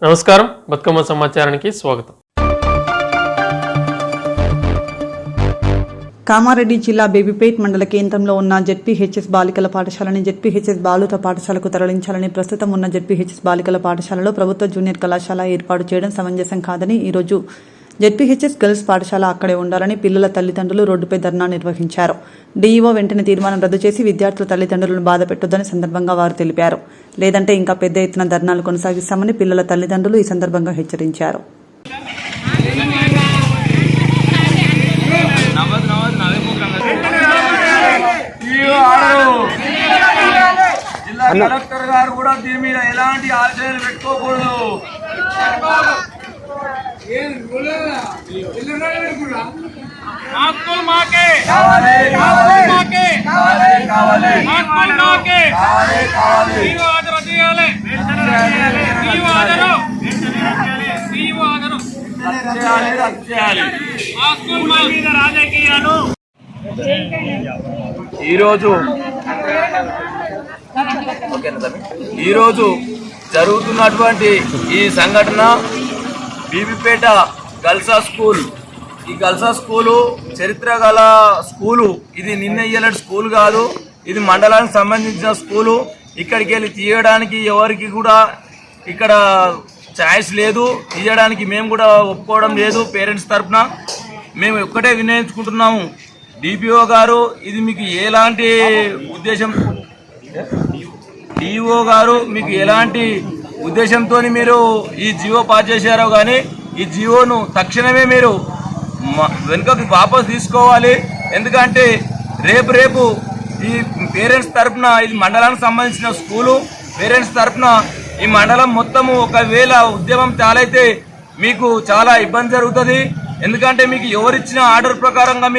నమస్కారం, బతుకమ్మ సమాచారానికి స్వాగతం. కామారెడ్డి జిల్లా బేబీపేట్ మండల కేంద్రంలో ఉన్న జెడ్పీహెచ్ఎస్ బాలికల పాఠశాలని జెడ్పీహెచ్ఎస్ బాలుర పాఠశాలకు తరలించాలని, ప్రస్తుతం ఉన్న జెడ్పీహెచ్ఎస్ బాలికల పాఠశాలలో ప్రభుత్వ జూనియర్ కళాశాల ఏర్పాటు చేయడం సమంజసం కాదని ఈరోజు జెడ్పీహెచ్ఎస్ గర్ల్స్ పాఠశాల అక్కడే ఉండాలని పిల్లల తల్లిదండ్రులు రోడ్డుపై ధర్నా నిర్వహించారు. డీఈఓ వెంటనే తీర్మానం రద్దు చేసి విద్యార్థుల తల్లిదండ్రులను బాధ పెట్టొద్దని సందర్భంగా వారు తెలిపారు. లేదంటే ఇంకా పెద్ద ఎత్తున ధర్నాలు కొనసాగిస్తామని పిల్లల తల్లిదండ్రులు ఈ సందర్భంగా హెచ్చరించారు. కలెక్టర్ గారు కూడా దీని మీద ఎలాంటి ఆలోచనలు పెట్టుకోకూడదు. ఈరోజు జరుగుతున్నటువంటి ఈ సంఘటన బీబీపేట గల్సా స్కూల్. ఈ గల్సా స్కూలు చరిత్ర గల స్కూలు. ఇది నిన్న ఇయ్యలేని స్కూల్ కాదు, ఇది మండలానికి సంబంధించిన స్కూలు. ఇక్కడికి వెళ్ళి తీయడానికి ఎవరికి కూడా ఇక్కడ ఛాయిస్ లేదు, తీయడానికి మేము కూడా ఒప్పుకోవడం లేదు. పేరెంట్స్ తరఫున మేము ఒక్కటే వినియోగించుకుంటున్నాము, డిపిఓ గారు ఇది మీకు ఎలాంటి ఉద్దేశం, డిఓ గారు మీకు ఎలాంటి ఉద్దేశంతో మీరు ఈ జియో పాస్ చేశారో కానీ ఈ జియోను తక్షణమే మీరు వెనుకకు వాపసు తీసుకోవాలి. ఎందుకంటే రేపు ఈ పేరెంట్స్ తరఫున ఇది మండలానికి సంబంధించిన స్కూలు. పేరెంట్స్ తరఫున ఈ మండలం మొత్తము ఒకవేళ ఉద్యమం చాలైతే మీకు చాలా ఇబ్బంది జరుగుతుంది. ఎందుకంటే మీకు ఎవరిచ్చిన ఆర్డర్ ప్రకారంగా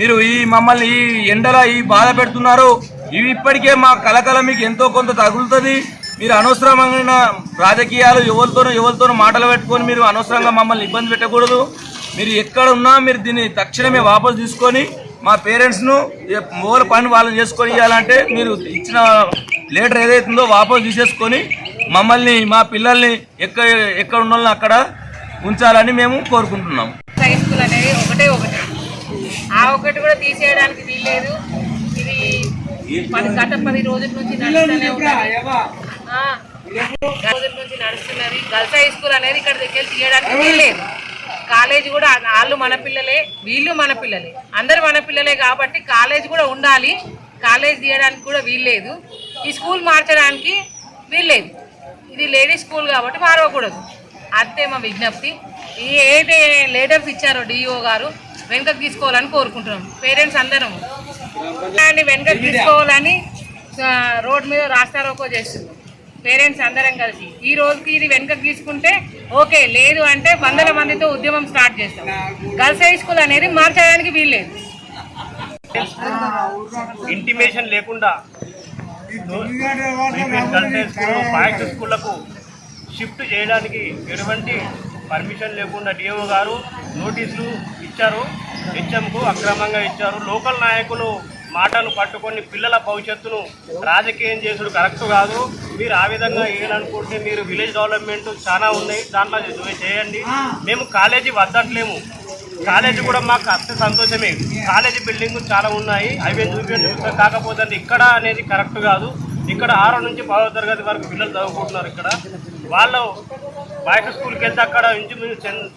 మీరు ఈ మమ్మల్ని ఈ ఎండల ఈ బాధ పెడుతున్నారు. ఇవి ఇప్పటికే మా కలకల మీకు ఎంతో కొంత తగులుతుంది. మీరు అనవసరమైన రాజకీయాలు ఎవరితోనో మాటలు పెట్టుకొని మీరు అనవసరంగా మమ్మల్ని ఇబ్బంది పెట్టకూడదు. మీరు ఎక్కడ ఉన్నా మీరు దీన్ని తక్షణమే వాపసు తీసుకొని మా పేరెంట్స్ను మూల పని వాళ్ళని చేసుకొని ఇవ్వాలంటే మీరు ఇచ్చిన లెటర్ ఏదైతుందో వాపసు తీసేసుకొని మమ్మల్ని మా పిల్లల్ని ఎక్కడ ఉన్న అక్కడ ఉంచాలని మేము కోరుకుంటున్నాము. హై స్కూల్ అనేది ఒకటే ఆ ఒకటి కూడా తీసేయడానికి వీల్లేదు. ఇది గత 10 రోజుల నుంచి నడుస్తూనే ఉన్నది. గర్ల్స్ హై స్కూల్ అనేది ఇక్కడ దగ్గర తీయడానికి వీల్లేదు. కాలేజ్ కూడా వాళ్ళు మన పిల్లలే, వీళ్ళు మన పిల్లలే, అందరు మన పిల్లలే కాబట్టి కాలేజ్ కూడా ఉండాలి. కాలేజ్ తీయడానికి కూడా వీల్లేదు. ఈ స్కూల్ మార్చడానికి వీల్లేదు. ఇది లేడీస్ స్కూల్ కాబట్టి మారవకూడదు. అంతే మా విజ్ఞప్తి. ఈ ఏదైతే లెటర్స్ ఇచ్చారో డిఓ గారు వెనుకకు తీసుకోవాలని కోరుకుంటున్నాం. పేరెంట్స్ అందరం వెనుకకు తీసుకోవాలని రోడ్ మీద రాస్తారోకో చేస్తున్నాం. పేరెంట్స్ అందరం కలిసి ఈ రోజుకి ఇది వెనుకకు తీసుకుంటే ఓకే, లేదు అంటే 100 మందితో ఉద్యమం స్టార్ట్ చేస్తాం. గర్ల్స్ హై స్కూల్ అనేది మార్చడానికి వీల్లేదు. ఇంటిమేషన్ లేకుండా గర్ల్స్ హై స్కూల్ బాయ్స్ స్కూళ్లకు షిఫ్ట్ చేయడానికి ఎటువంటి పర్మిషన్ లేకుండా డిఓ గారు నోటీసులు ఇచ్చారు. హెచ్ఎంకు అక్రమంగా ఇచ్చారు. లోకల్ నాయకులు మాటను పట్టుకొని పిల్లల భవిష్యత్తును రాజకీయం చేసుడు కరెక్ట్ కాదు. మీరు ఆ విధంగా వేయాలనుకుంటే మీరు విలేజ్ డెవలప్మెంట్ చాలా ఉన్నాయి, దాంట్లో చేయండి. మేము కాలేజీ వద్దట్లేము, కాలేజీ కూడా మాకు అత్యంత సంతోషమే. కాలేజీ బిల్డింగ్ చాలా ఉన్నాయి, అవి చూపించారు. కాకపోతే ఇక్కడ అనేది కరెక్ట్ కాదు. ఇక్కడ 6 నుంచి 10వ తరగతి వరకు పిల్లలు చదువుకుంటున్నారు. ఇక్కడ వాళ్ళు బాయ్స్ స్కూల్కి వెళ్తే అక్కడ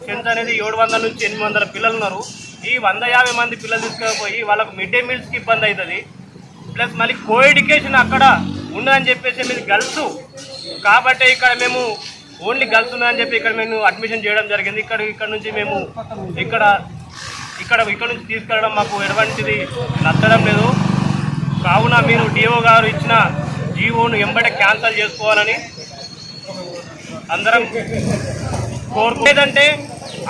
స్ట్రెంత్ అనేది 700 నుంచి 800 పిల్లలు ఉన్నారు. ఈ 150 మంది పిల్లలు తీసుకుపోయి వాళ్ళకు మిడ్ డే మీల్స్కి ఇబ్బంది అవుతుంది. ప్లస్ మళ్ళీ కో ఎడ్యుకేషన్ అక్కడ ఉన్నదని చెప్పేసి మీరు గర్ల్స్ కాబట్టి ఇక్కడ మేము ఓన్లీ గర్ల్స్ ఉన్నాయని చెప్పి ఇక్కడ మేము అడ్మిషన్ చేయడం జరిగింది. ఇక్కడ నుంచి మేము ఇక్కడ నుంచి తీసుకెళ్ళడం మాకు ఎటువంటిది నచ్చడం లేదు. కావున మీరు డిఓ గారు ఇచ్చిన జీవోను వెంబడే క్యాన్సల్ చేసుకోవాలని అందరం కోరుకునేదంటే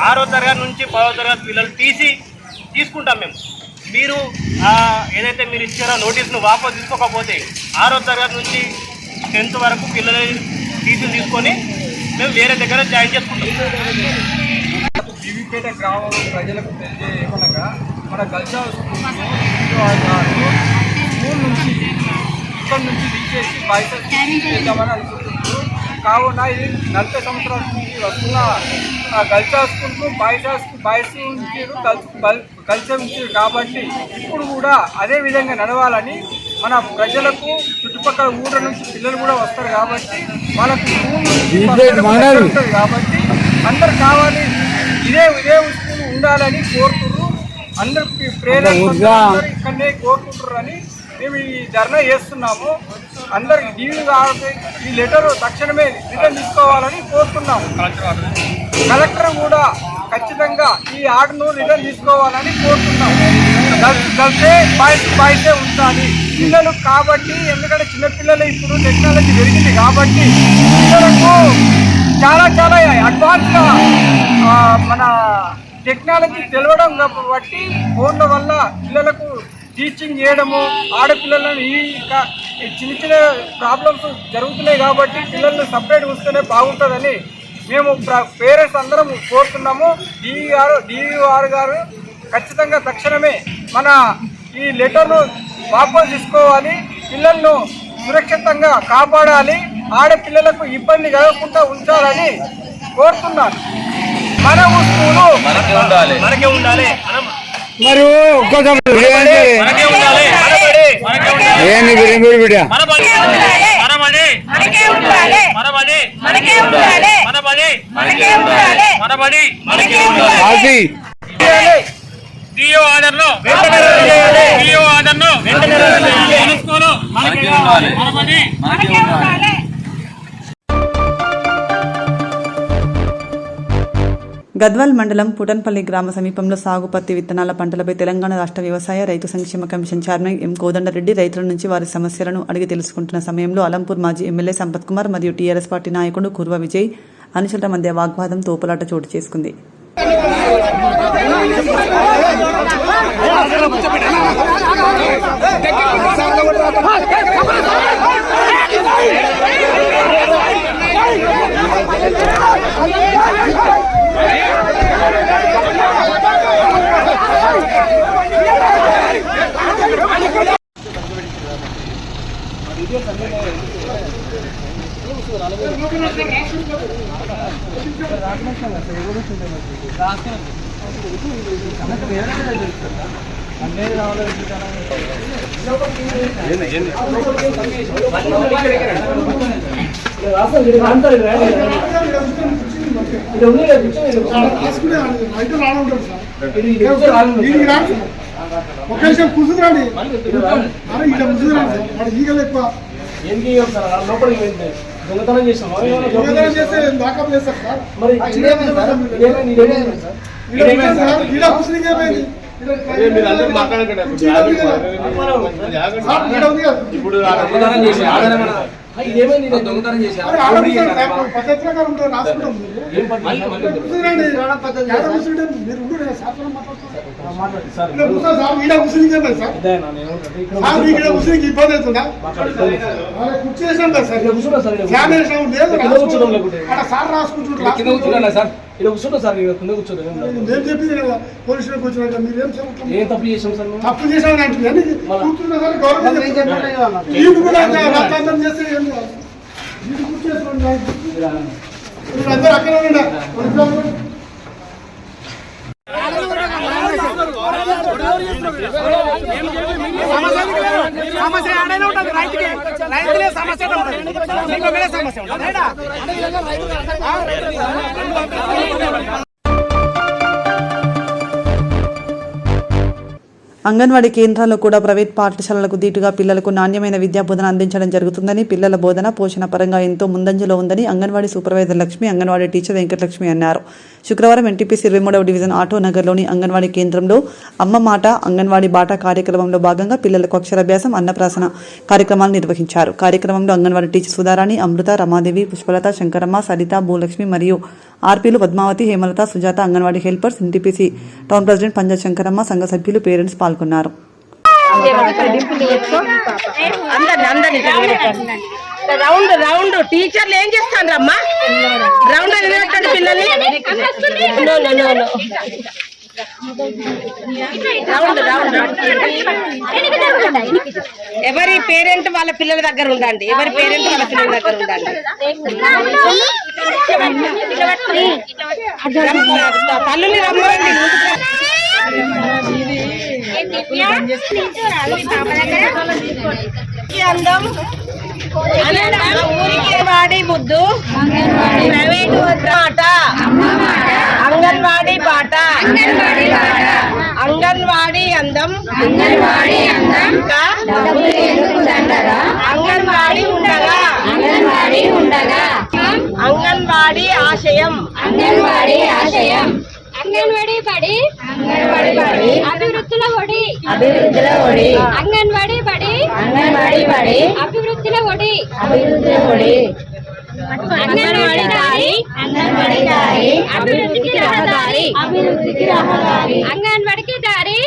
6వ తరగతి నుంచి 10వ తరగతి పిల్లలు తీసుకుంటాం మేము. మీరు ఏదైతే మీరు ఇచ్చారో నోటీసును వాపసు తీసుకోకపోతే 6వ తరగతి నుంచి 10th వరకు పిల్లలని తీసుకొని మేము వేరే దగ్గర జాయిన్ చేసుకుంటాం. బీబీపేట గ్రామం ప్రజలకు తెలియజేయమనగా మన గల్సా స్కూల్ నుంచి ఇక్కడ నుంచి తీసేసి బయట చేద్దామని అనుకుంటున్నారు. కావున ఇది 40 సంవత్సరాల నుంచి వస్తున్న కల్చర్ స్కూల్కు బాయ్స్ కల్చర్ ఉంచారు కాబట్టి ఇప్పుడు కూడా అదే విధంగా నడవాలని మన ప్రజలకు చుట్టుపక్కల ఊళ్ళ నుంచి పిల్లలు కూడా వస్తారు కాబట్టి వాళ్ళకు ఉంటుంది కాబట్టి అందరు కావాలి ఇదే స్కూల్ ఉండాలని కోరుతున్నారు. అందరికి ప్రేరణ ఇక్కడనే కోరుకుంటున్నారు అని మేము ఈ ధర్నా చేస్తున్నాము. అందరికి ఈ లెటర్ తక్షణమే రిటర్న్ తీసుకోవాలని కోరుతున్నాము. కలెక్టర్ కూడా ఖచ్చితంగా ఈ ఆర్డర్ను రిటర్న్ తీసుకోవాలని కోరుతున్నాము. గర్ల్సే బాయ్సే ఉంచాలి పిల్లలు కాబట్టి, ఎందుకంటే చిన్నపిల్లలు ఇప్పుడు టెక్నాలజీ పెరిగింది కాబట్టి పిల్లలకు చాలా అడ్వాన్స్గా మన టెక్నాలజీ తెలవడం కాబట్టి ఫోన్ల వల్ల పిల్లలకు టీచింగ్ చేయడము, ఆడపిల్లలను ఈ చిన్న ప్రాబ్లమ్స్ జరుగుతున్నాయి కాబట్టి పిల్లలను సపరేట్ వస్తేనే బాగుంటుందని మేము పేరెంట్స్ అందరం కోరుతున్నాము. డిఈఆర్ గారు ఖచ్చితంగా తక్షణమే మన ఈ లెటర్ను వాపసు తీసుకోవాలి, పిల్లలను సురక్షితంగా కాపాడాలి, ఆడపిల్లలకు ఇబ్బంది కలగకుండా ఉంచాలని కోరుతున్నాను. మన స్కూలు మనకే ఉండాలి. మరి గద్వాల్ మండలం పుటన్పల్లి గ్రామ సమీపంలో సాగు పత్తి విత్తనాల పంటలపై తెలంగాణ రాష్ట్ర వ్యవసాయ రైతు సంక్షేమ కమిషన్ చైర్మన్ ఎం కోదండరెడ్డి రైతుల నుంచి వారి సమస్యలను అడిగి తెలుసుకుంటున్న సమయంలో అలంపూర్ మాజీ ఎమ్మెల్యే సంపత్ కుమార్ మరియు టీఆర్ఎస్ పార్టీ నాయకుడు కుర్వ విజయ్ అనుచరుల మధ్య వాగ్వాదం తోపులాట చోటు చేసుకుంది. ఒకేసారి కూర్చుందండి. అరే ఇట్లా కూర్చుందండి వాడు ఈగలు ఎక్కువ దొంగతనం చేస్తే బ్యాకప్ చేస్తారు సార్. మరి దొంగతనం చేశారు పద్ధతి ప్రకారం రాసుకుంటాం. ఇబ్బంది అవుతుందా? కుర్చీ చేసాం కదా సార్, సార్ రాసుకుంటున్నారు సార్. మేము చెప్పింది కదా పోలీసులకు వచ్చినాక మీరేం తప్పు చేసాం సార్, తప్పు చేసామని అంటున్నారు. కూర్చున్నా సార్ గవర్నమెంట్ చేస్తే ఏం కాదు. అందరూ అక్కడ సమస్య ఆడైనా ఉంటుంది. రైతులే సమస్య సమస్య ఉంటుంది. అంగన్వాడీ కేంద్రాల్లో కూడా ప్రైవేట్ పాఠశాలలకు దీటుగా పిల్లలకు నాణ్యమైన విద్యా బోధన అందించడం జరుగుతుందని, పిల్లల బోధన పోషణ పరంగా ఎంతో ముందంజలో ఉందని అంగన్వాడీ సూపర్వైజర్ లక్ష్మి, అంగన్వాడీ టీచర్ వెంకటలక్ష్మి అన్నారు. శుక్రవారం ఎన్టీపీసీ 23వ డివిజన్ ఆటో నగర్లోని అంగన్వాడీ కేంద్రంలో అమ్మ మాట అంగన్వాడీ బాట కార్యక్రమంలో భాగంగా పిల్లలకు అక్షరాభ్యాసం, అన్నప్రాసన కార్యక్రమాలు నిర్వహించారు. కార్యక్రమంలో అంగన్వాడీ టీచర్ సుధారాణి, అమృత, రమాదేవి, పుష్పలత, శంకరమ్మ, సరిత, భూలక్ష్మి మరియు ఆర్పీలు Padmavathi, Hemalatha, Sujatha, anganwadi helpers, NTPC town president Panja Shankaramma, సంఘ సభ్యులు, పేరెంట్స్ పాల్గొన్నారు. రౌండ్ టీచర్లు ఏం చేస్తాను రమ్మా, రౌండ్ పిల్లల్ని ఎవరి పేరెంట్ వాళ్ళ పిల్లల దగ్గర ఉండండి. ఎవరి పేరెంట్ వాళ్ళ పిల్లల దగ్గర ఉండండి. తల్లుని రమ్మండి. అందం ఊరికి వాడి ముద్దు ప్రైవేటు మాట అంగన్వాడీ బాట అంగన్వాడీ అందం అంగన్వాడీ ఉండగా అంగన్వాడీ ఆశయం అంగన్వాడీ బడి అభివృద్ధిల ఒడి అంగన్వాడీ బడి అభివృద్ధిల ఒడి అంగన్వాడీ దారి అభివృద్ధికి రహదారి అంగన్వాడీకి దారి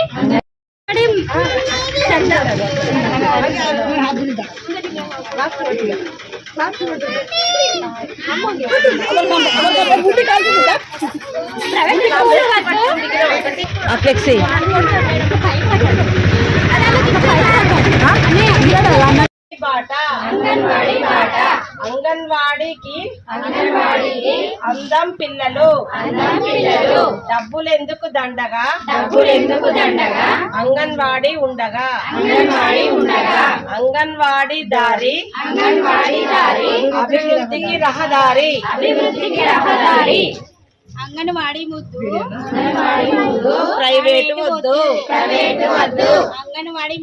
ఫ్లెక్సీ బాట అంగన్వాడీకి అందం పిల్లలు డబ్బులెందుకు దండగా అంగన్వాడీ ఉండగా అంగన్వాడీ దారి అభివృద్ధికి రహదారి అంగన్వాడీ ముద్దు ప్రైవేటు వద్దు అంగన్వాడీ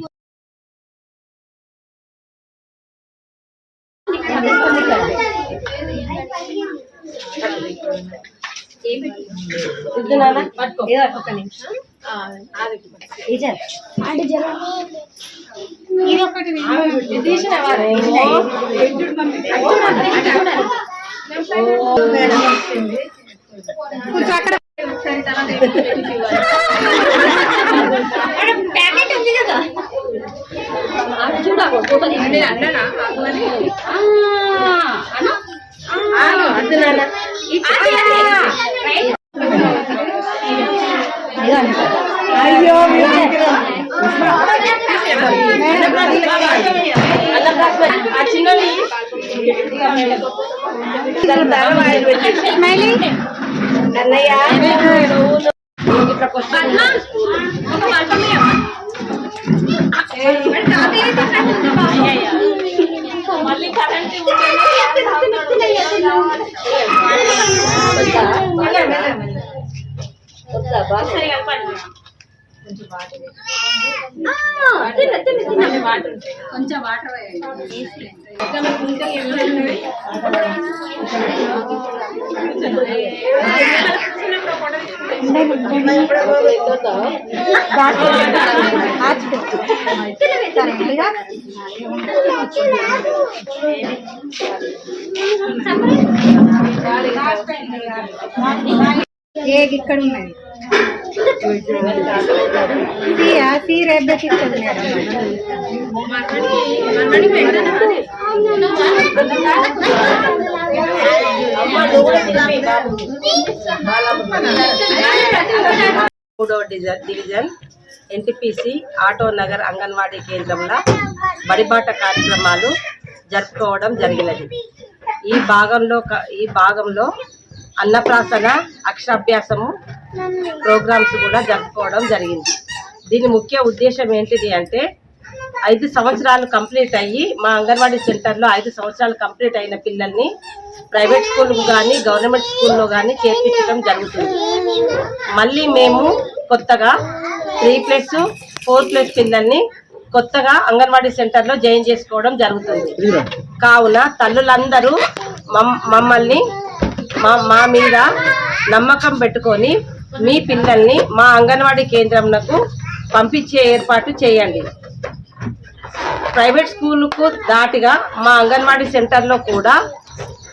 ప్యాకెట్ ఉంది కదా అయ్యో చిన్నవి అన్నయ్య మళ్ళీ కరెంట్ కొంచెం వాటర్ ఇక్కడ ఉన్నది రేపు ఇస్తుంది మూడవ division NTPC auto Nagar anganwadi కేంద్రంలో బడిబాట కార్యక్రమాలు జరుపుకోవడం జరిగినది. ఈ భాగంలో అన్నప్రాసన, అక్షరాభ్యాసము ప్రోగ్రామ్స్ కూడా జరుపుకోవడం జరిగింది. దీని ముఖ్య ఉద్దేశం ఏంటిది అంటే 5 సంవత్సరాలు కంప్లీట్ అయ్యి మా అంగన్వాడీ సెంటర్లో 5 సంవత్సరాలు కంప్లీట్ అయిన పిల్లల్ని ప్రైవేట్ స్కూల్కు కానీ గవర్నమెంట్ స్కూల్లో కానీ చేర్పించడం జరుగుతుంది. మళ్ళీ మేము కొత్తగా 3+, 4+ పిల్లల్ని కొత్తగా అంగన్వాడీ సెంటర్లో జాయిన్ చేసుకోవడం జరుగుతుంది. కావున తల్లులందరూ మమ్మల్ని మా మీద నమ్మకం పెట్టుకొని మీ పిల్లల్ని మా అంగన్వాడీ కేంద్రంకు పంపించే ఏర్పాటు చేయండి. ప్రైవేట్ స్కూలుకు దాటిగా మా అంగన్వాడీ సెంటర్లో కూడా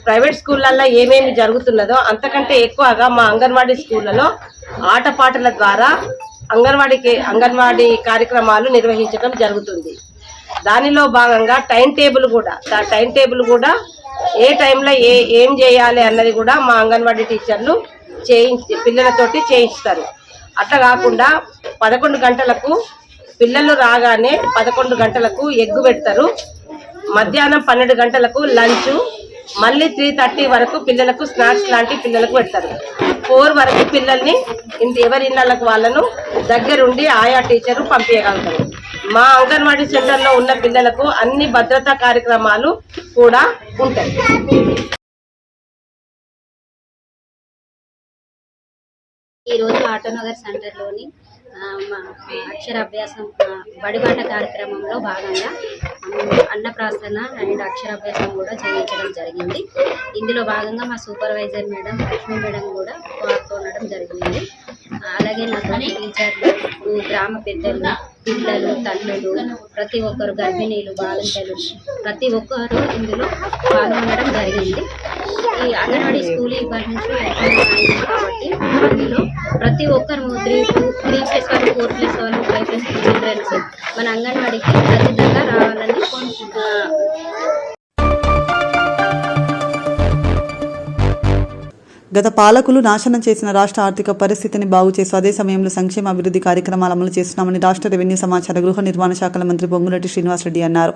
ప్రైవేట్ స్కూళ్ళల్లో ఏమేమి జరుగుతున్నదో అంతకంటే ఎక్కువగా మా అంగన్వాడీ స్కూళ్ళలో ఆటపాటల ద్వారా అంగన్వాడీ కార్యక్రమాలు నిర్వహించడం జరుగుతుంది. దానిలో భాగంగా టైం టేబుల్ కూడా ఏ టైంలో ఏం చేయాలి అన్నది కూడా మా అంగన్వాడీ టీచర్లు పిల్లలతోటి చేయిస్తారు. అట్లా కాకుండా 11 గంటలకు పిల్లలు రాగానే 11 గంటలకు ఎగ్గు పెడతారు. మధ్యాహ్నం 12 గంటలకు లంచ్, మళ్ళీ 3:30 వరకు పిల్లలకు స్నాక్స్ లాంటి పిల్లలకు పెడతారు. 4 వరకు పిల్లల్ని ఎవరి ఇళ్ళకు వాళ్ళను దగ్గరుండి ఆయా టీచరు పంపించగలుగుతారు. మా అంగన్వాడీ సెంటర్లో ఉన్న పిల్లలకు అన్ని భద్రతా కార్యక్రమాలు కూడా ఉంటాయి. ఈరోజు ఆటోనగర్ సెంటర్లోని మా అక్షరాభ్యాసం బడిబాట కార్యక్రమంలో భాగంగా అన్నప్రాసన అండ్ అక్షరాభ్యాసం కూడా చేయించడం జరిగింది. ఇందులో భాగంగా మా సూపర్వైజర్ మేడం లక్ష్మీ మేడం కూడా పాల్గొనడం జరిగింది. అలాగే నాతో టీచర్లు, గ్రామ పెద్దలు, పిల్లలు, తల్లులు, ప్రతి ఒక్కరు, గర్భిణీలు, బాలింతలు, ప్రతి ఒక్కరు ఇందులో పాల్గొనడం జరిగింది. ఈ అంగన్వాడీ స్కూల్ ఇప్పటి నుంచి అయింది కాబట్టి అందులో ప్రతి ఒక్కరు 3+1, 4+1, 5+2 చిల్డ్రన్స్ మన అంగన్వాడీకి ఖచ్చితంగా రావాలని గత పాలకులు నాశనం చేసిన రాష్ట్ర ఆర్థిక పరిస్థితిని బాగుచేస్తూ అదే సమయంలో సంక్షేమ అభివృద్ధి కార్యక్రమాలు అమలు చేస్తున్నామని రాష్ట్ర రెవెన్యూ, సమాచార, గృహ నిర్మాణ శాఖల మంత్రి పొంగులేటి శ్రీనివాసరెడ్డి అన్నారు.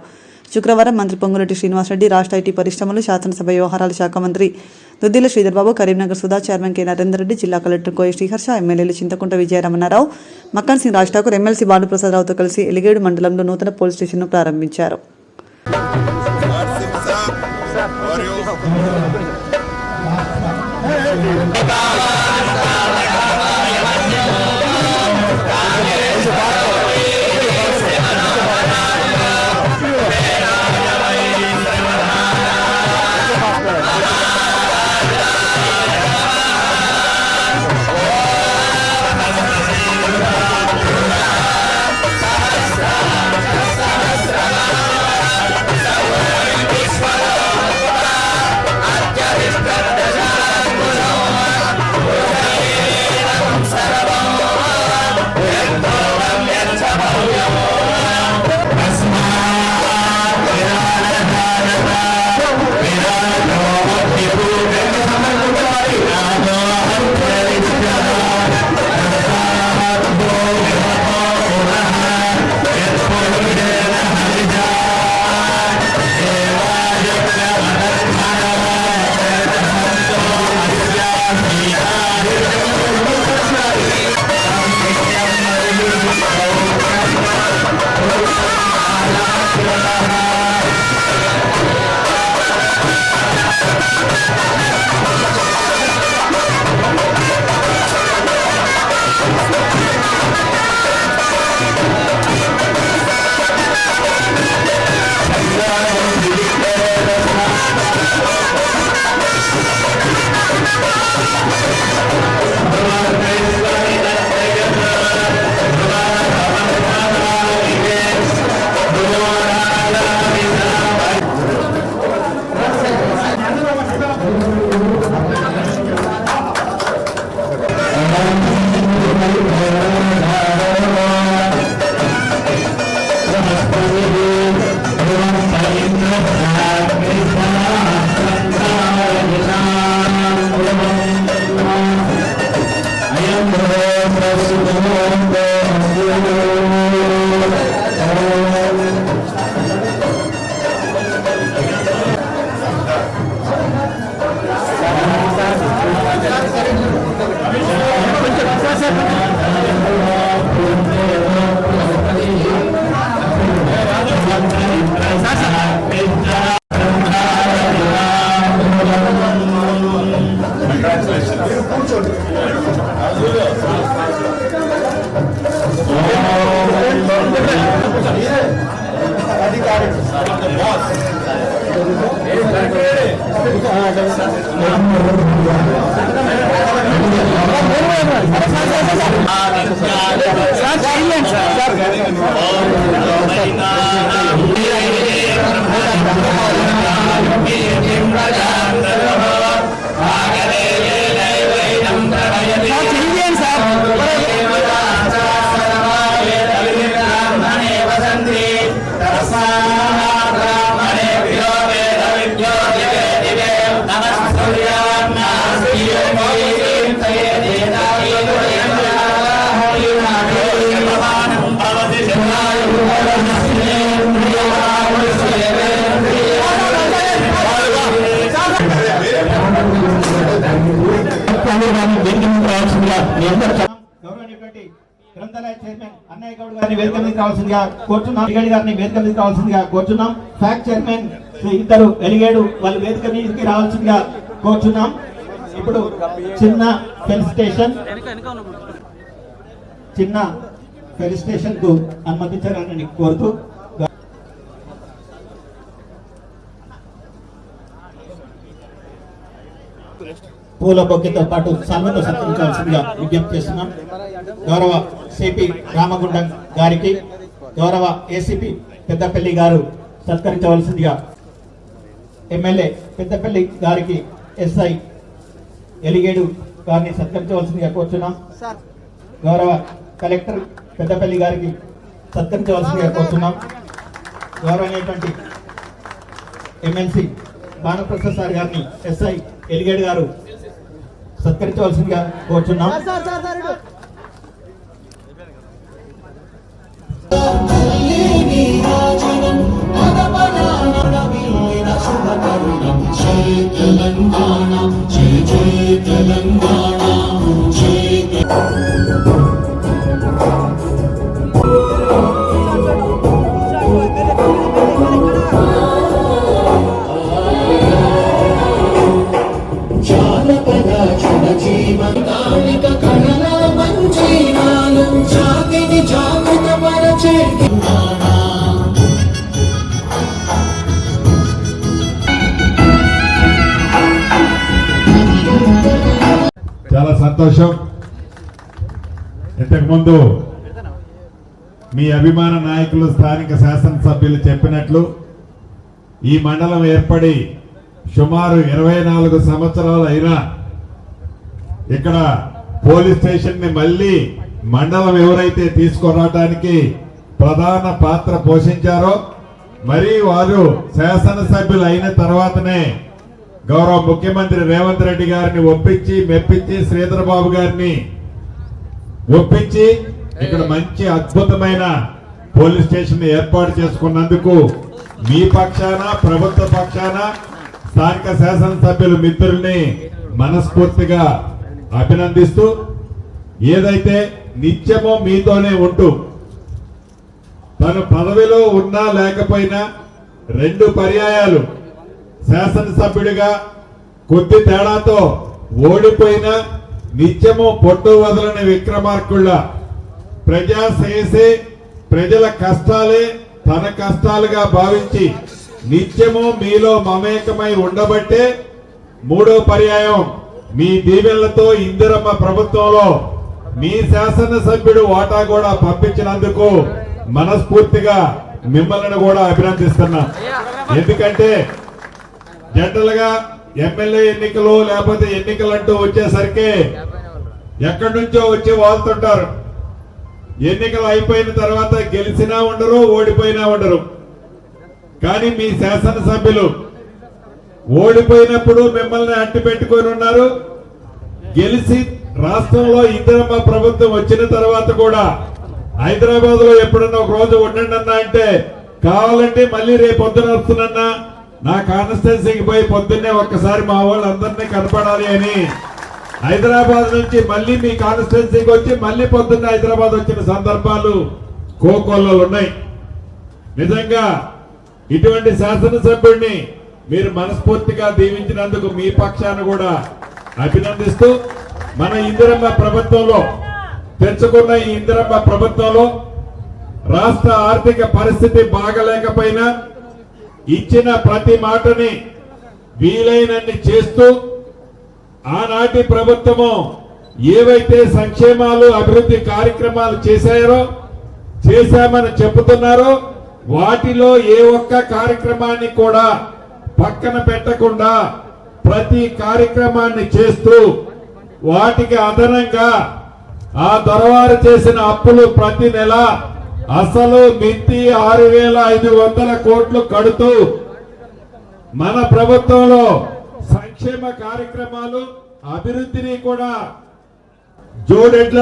శుక్రవారం మంత్రి పొంగులేటి శ్రీనివాసరెడ్డి, రాష్ట్ర ఐటీ పరిశ్రమలు, శాసనసభ వ్యవహారాల శాఖ మంత్రి దుద్దిల శ్రీధర్బాబు, కరీంనగర్ సుధా, చైర్మన్ కె నరేందర్ రెడ్డి, జిల్లా కలెక్టర్ కోయ శ్రీహర్ష, ఎమ్మెల్యేలు చింతకుంట విజయరమణారావు, మక్కన్ సింగ్ రాజ్ ఠాకూర్, ఎమ్మెల్సీ భానుప్రసాదరావుతో కలిసి ఎలిగేడు మండలంలో నూతన పోలీస్ స్టేషన్ను ప్రారంభించారు. కావాల్సిందిగా మీ అందరూ గౌరవనీయులైనటువంటి గ్రంథాలయ చైర్మన్ అన్నయ్య గౌడ్ గారిని వేదిక మీద కావాల్సిందిగా కోరుచున్నాం. ఎలిగేడు గారిని వేదిక మీద కావాల్సిందిగా కోరుచున్నాం. ఫ్యాక్ట్ చైర్మన్ ఇద్దరు ఎలిగేడు వాళ్ళు వేదిక మీదకి రావాల్సిందిగా కోరుచున్నాం. ఇప్పుడు చిన్న ఫెలిసిటేషన్ కు అనుమతించాలని కోరుతూ పూల బొక్కెతో పాటు సన్మానంతో సత్కరించాల్సిందిగా విజ్ఞప్తి చేస్తున్నాం. గౌరవ సిపి రామగుండం గారికి, గౌరవ ఏసీపీ పెద్దపల్లి గారు సత్కరించవలసిందిగా, ఎమ్మెల్యే పెద్దపల్లి గారికి ఎస్ఐ ఎలిగేడు గారిని సత్కరించవలసిందిగా కోరుచున్నాం. గౌరవ కలెక్టర్ పెద్దపల్లి గారికి సత్కరించవలసిందిగా కోరుచున్నాం. గౌరవనీయటువంటి ఎమ్మెల్సీ భానుప్రసాద్ సార్ గారిని ఎస్ఐ ఎలిగేడు గారు సత్కరించవలసిందిగా కోరుచున్నాం. చాలా సంతోషం. ఇంతకుముందు మీ అభిమాన నాయకులు స్థానిక శాసనసభ్యులు చెప్పినట్లు ఈ మండలం ఏర్పడి సుమారు 24 సంవత్సరాలు అయినా ఇక్కడ పోలీస్ స్టేషన్ ని మళ్ళీ మండలం ఎవరైతే తీసుకురావడానికి ప్రధాన పాత్ర పోషించారో మరి వారు శాసనసభ్యులు అయిన తర్వాతనే గౌరవ ముఖ్యమంత్రి రేవంత్ రెడ్డి గారిని ఒప్పించి మెప్పించి శ్రీధర్ బాబు గారిని ఒప్పించి ఇక్కడ మంచి అద్భుతమైన పోలీస్ స్టేషన్ ఏర్పాటు చేసుకున్నందుకు మీ పక్షాన ప్రభుత్వ పక్షాన స్థానిక శాసనసభ్యులు మిత్రుల్ని మనస్ఫూర్తిగా అభినందిస్తూ, ఏదైతే నిత్యమో మీతోనే ఉంటూ తను పదవిలో ఉన్నా లేకపోయినా 2 పర్యాయాలు శాసనసభ్యుడిగా కొద్ది తేడాతో ఓడిపోయిన నిత్యము పొట్టు వదలని విక్రమార్కుళ్ళ ప్రజాసేసే ప్రజల కష్టాలే తన కష్టాలుగా భావించి నిత్యము మీలో మమేకమై ఉండబట్టే 3వ పర్యాయం మీ దీవెనలతో ఇందిరమ్మ ప్రభుత్వంలో మీ శాసనసభ్యుడు వాటా కూడా పంపించినందుకు మనస్ఫూర్తిగా మిమ్మల్ని కూడా అభినందిస్తున్నా. ఎందుకంటే జనరల్ గా ఎమ్మెల్యే ఎన్నికలు లేకపోతే ఎన్నికలంటూ వచ్చేసరికి ఎక్కడి నుంచో వచ్చి వాళ్తుంటారు. ఎన్నికలు అయిపోయిన తర్వాత గెలిచినా ఉండరు, ఓడిపోయినా ఉండరు. కానీ మీ శాసనసభ్యులు ఓడిపోయినప్పుడు మిమ్మల్ని అట్టి పెట్టుకొని ఉన్నారు. గెలిచి రాష్ట్రంలో ఇందిరమ్మ ప్రభుత్వం వచ్చిన తర్వాత కూడా హైదరాబాద్ లో ఎప్పుడన్నా ఒక రోజు ఉండండి అన్నా అంటే కావాలంటే మళ్ళీ రేపు పొద్దున వస్తున్నా నా కాన్స్టిట్యున్సీకి పోయి పొద్దున్నే ఒక్కసారి మా వాళ్ళందరినీ కనపడాలి అని హైదరాబాద్ నుంచి మళ్ళీ మీ కాన్స్టిట్యున్సీకి వచ్చి మళ్ళీ పొద్దున్న హైదరాబాద్ వచ్చిన సందర్భాలు కోకొల్లలు ఉన్నాయి. నిజంగా ఇటువంటి శాసనసభ్యుడిని మీరు మనస్ఫూర్తిగా దీవించినందుకు మీ పక్షాన కూడా అభినందిస్తూ, మన ఇందిరమ్మ ప్రభుత్వంలో తెచ్చుకున్న ఈ ఇందిరమ్మ ప్రభుత్వంలో రాష్ట్ర ఆర్థిక పరిస్థితి బాగలేకపోయినా ఇచ్చిన ప్రతి మాటని వీలైనన్ని చేస్తూ ఆనాటి ప్రభుత్వము ఏవైతే సంక్షేమాలు అభివృద్ధి కార్యక్రమాలు చేశామని చెబుతున్నారో వాటిలో ఏ ఒక్క కార్యక్రమాన్ని కూడా పక్కన పెట్టకుండా ప్రతి కార్యక్రమాన్ని చేస్తూ వాటికి అదనంగా ఆ దొరవారు చేసిన అప్పులు ప్రతి నెల అసలు మిత్తి 6,500 కోట్లు కడుతూ మన ప్రభుత్వంలో సంక్షేమ కార్యక్రమాలు అభివృద్ధిని కూడా జోడెడ్ల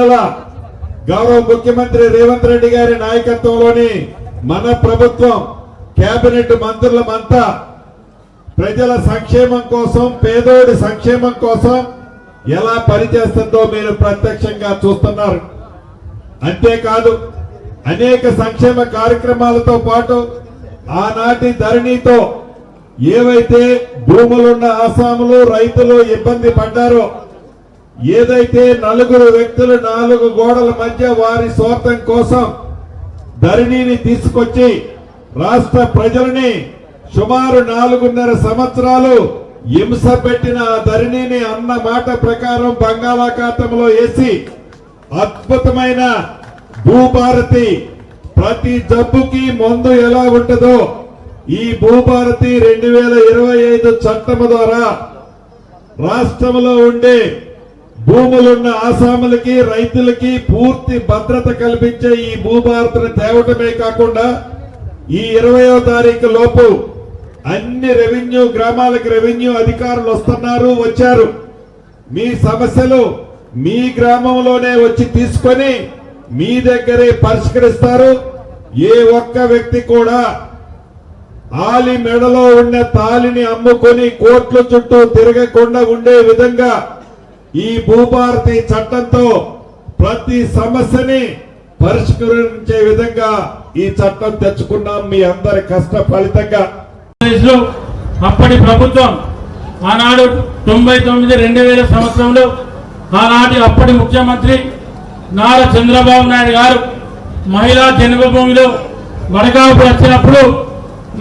గౌరవ ముఖ్యమంత్రి రేవంత్ రెడ్డి గారి నాయకత్వంలోని మన ప్రభుత్వం కేబినెట్ మంత్రులమంతా ప్రజల సంక్షేమం కోసం, పేదోడి సంక్షేమం కోసం ఎలా పనిచేస్తుందో మీరు ప్రత్యక్షంగా చూస్తున్నారు. అంతేకాదు అనేక సంక్షేమ కార్యక్రమాలతో పాటు ఆనాటి ధరణితో ఏవైతే భూములున్న ఆసాములు రైతులు ఇబ్బంది పడ్డారో, ఏదైతే నలుగురు వ్యక్తులు 4 గోడల మధ్య వారి స్వార్థం కోసం ధరణిని తీసుకొచ్చి రాష్ట్ర ప్రజలని సుమారు 4.5 సంవత్సరాలు హింస పెట్టిన ధరణిని అన్న మాట ప్రకారం బంగాళాఖాతంలో వేసి అద్భుతమైన భూభారతి, ప్రతి జబ్బుకి మందు ఎలా ఉంటుందో ఈ భూభారతి 2025 చట్టం ద్వారా రాష్ట్రంలో ఉండే భూములున్న ఆసాములకి రైతులకి పూర్తి భద్రత కల్పించే ఈ భూభారతిని తేవటమే కాకుండా ఈ 20వ తారీఖు లోపు అన్ని రెవెన్యూ గ్రామాలకు రెవెన్యూ అధికారులు వచ్చారు. మీ సమస్యలు మీ గ్రామంలోనే వచ్చి తీసుకొని మీ దగ్గరే పరిష్కరిస్తారు. ఏ ఒక్క వ్యక్తి కూడా ఆలి మెడలో ఉన్న తాలిని అమ్ముకొని కోర్టుల చుట్టూ తిరగకుండా ఉండే విధంగా ఈ భూభారతి చట్టంతో ప్రతి సమస్యని పరిష్కరించే విధంగా ఈ చట్టం తెచ్చుకున్నాం మీ అందరి కష్ట ఫలితంగా. అప్పటి ప్రభుత్వం ఆనాడు 99-2000 సంవత్సరంలో ఆనాటి అప్పటి ముఖ్యమంత్రి నారా చంద్రబాబు నాయుడు గారు మహిళా జన్మభూమిలో వడగాపు వచ్చినప్పుడు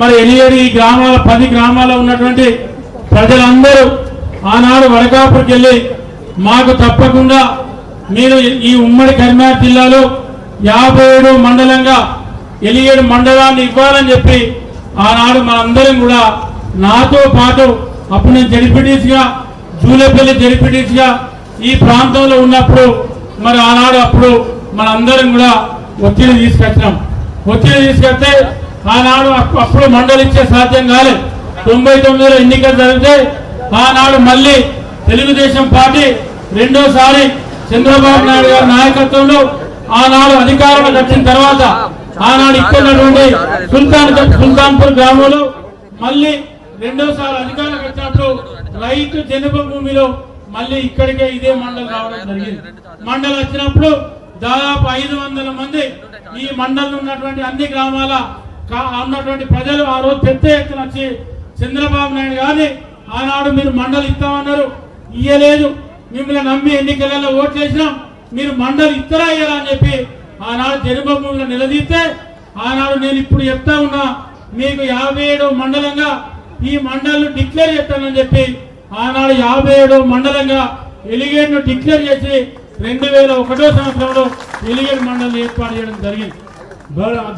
మరి ఎలియేడు ఈ గ్రామాల 10 గ్రామాల్లో ఉన్నటువంటి ప్రజలందరూ ఆనాడు వడగాపుకి వెళ్ళి మాకు తప్పకుండా మీరు ఈ ఉమ్మడి కరీంనగర్ జిల్లాలో 57 మండలంగా ఎలియేడు మండలాన్ని ఇవ్వాలని చెప్పి ఆనాడు మనందరం కూడా నాతో పాటు అప్పుడు నేను జడిపిటీస్గా జూలేపల్లి జడిపిటీస్గా ఈ ప్రాంతంలో ఉన్నప్పుడు మరి ఆనాడు అప్పుడు మనందరం కూడా ఒత్తిడి తీసుకొచ్చినాం. ఒత్తిడి తీసుకొస్తే ఆనాడు అప్పుడు మండలి ఇచ్చే సాధ్యం కాలేదు. 99లో ఎన్నికలు జరిగితే ఆనాడు మళ్ళీ తెలుగుదేశం పార్టీ రెండోసారి చంద్రబాబు నాయుడు గారి నాయకత్వంలో ఆనాడు అధికారంలోకి వచ్చిన తర్వాత ఆనాడు ఇక్కడ సుల్తాన్పూర్ గ్రామంలో మళ్ళీ రెండోసారి అధికారంలోకి వచ్చినప్పుడు రైతు జన్మభూమిలో మళ్ళీ ఇక్కడికే ఇదే మండలి రావడం జరిగింది. మండలి వచ్చినప్పుడు దాదాపు 500 మంది ఈ మండలంలో ఉన్నటువంటి అన్ని గ్రామాల ఉన్నటువంటి ప్రజలు ఆ రోజు పెద్ద ఎత్తున వచ్చి చంద్రబాబు నాయుడు గారిని ఆనాడు మీరు మండలి ఇస్తామన్నారు, ఇయ్యలేదు, మిమ్మల్ని నమ్మి ఎన్నికలలో ఓట్లు వేసినాం, మీరు మండలి ఇస్తారా ఇయ్యారా అని చెప్పి ఆనాడు జన్మభూమిలో నిలదీస్తే ఆనాడు నేను ఇప్పుడు చెప్తా ఉన్నా మీకు 57వ మండలంగా ఈ మండలిని డిక్లేర్ చేస్తానని చెప్పి ఆనాడు 57వ మండలంగా ఎలిగేడును డిక్లేర్ చేసి 2001 సంవత్సరంలో ఎలిగేడు మండలిని ఏర్పాటు చేయడం జరిగింది.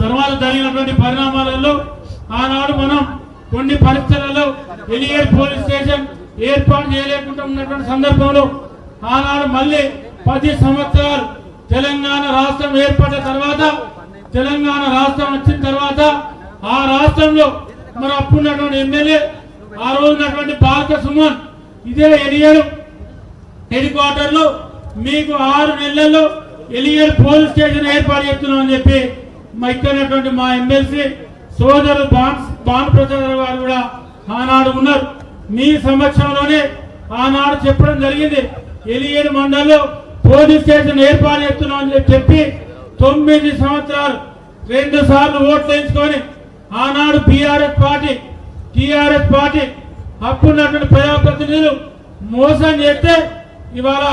తర్వాత జరిగినటువంటి పరిణామాలలో ఆనాడు మనం కొన్ని పరిస్థితులలో ఎలిగేడు పోలీస్ స్టేషన్ ఏర్పాటు చేయలేకుండా ఉన్నటువంటి సందర్భంలో ఆనాడు మళ్ళీ 10 సంవత్సరాలు తెలంగాణ రాష్ట్రం ఏర్పడిన తర్వాత తెలంగాణ రాష్ట్రం వచ్చిన తర్వాత ఆ రాష్ట్రంలో మరి అప్పుడున్నటువంటి ఎమ్మెల్యే ఆ రోజున్నటువంటి బాలక సుమన్ ఇదే ఎలిగేడు హెడ్ క్వార్టర్ లో మీకు 6 నెలల్లో ఎలిగేడు పోలీస్ స్టేషన్ ఏర్పాటు చేస్తున్నాం అని చెప్పి ఇక్కడ మా ఎమ్మెల్సీ సోదరులు భానుప్రసాద్ గారు కూడా ఆనాడు ఉన్నారు. మీ సమక్షంలోనే ఆనాడు చెప్పడం జరిగింది ఎలిగేడు మండలంలో పోలీస్ స్టేషన్ ఏర్పాటు చేస్తున్నాం అని చెప్పి 9 సంవత్సరాలు 2 సార్లు ఓట్లు వేయించుకొని ఆనాడు టీఆర్ఎస్ పార్టీ అప్పుడున్నటువంటి ప్రజాప్రతినిధులు మోసం చేస్తే ఇవాళ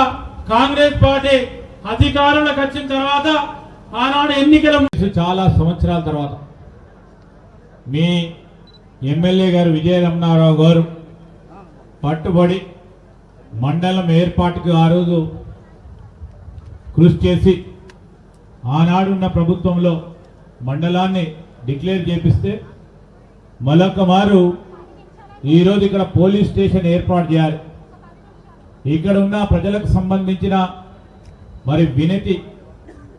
కాంగ్రెస్ పార్టీ అధికారంలోకి వచ్చిన తర్వాత ఆనాడు ఎన్నికల చాలా సంవత్సరాల తర్వాత మీ ఎమ్మెల్యే గారు విజయ రమణారావు గారు పట్టుబడి మండలం ఏర్పాటుకు ఆ రోజు కృషి చేసి ఆనాడున్న ప్రభుత్వంలో మండలాన్ని డిక్లేర్ చేపిస్తే మరొక మారు ఈరోజు ఇక్కడ పోలీస్ స్టేషన్ ఏర్పాటు చేయాలి. ఇక్కడ ఉన్న ప్రజలకు సంబంధించిన మరి వినతి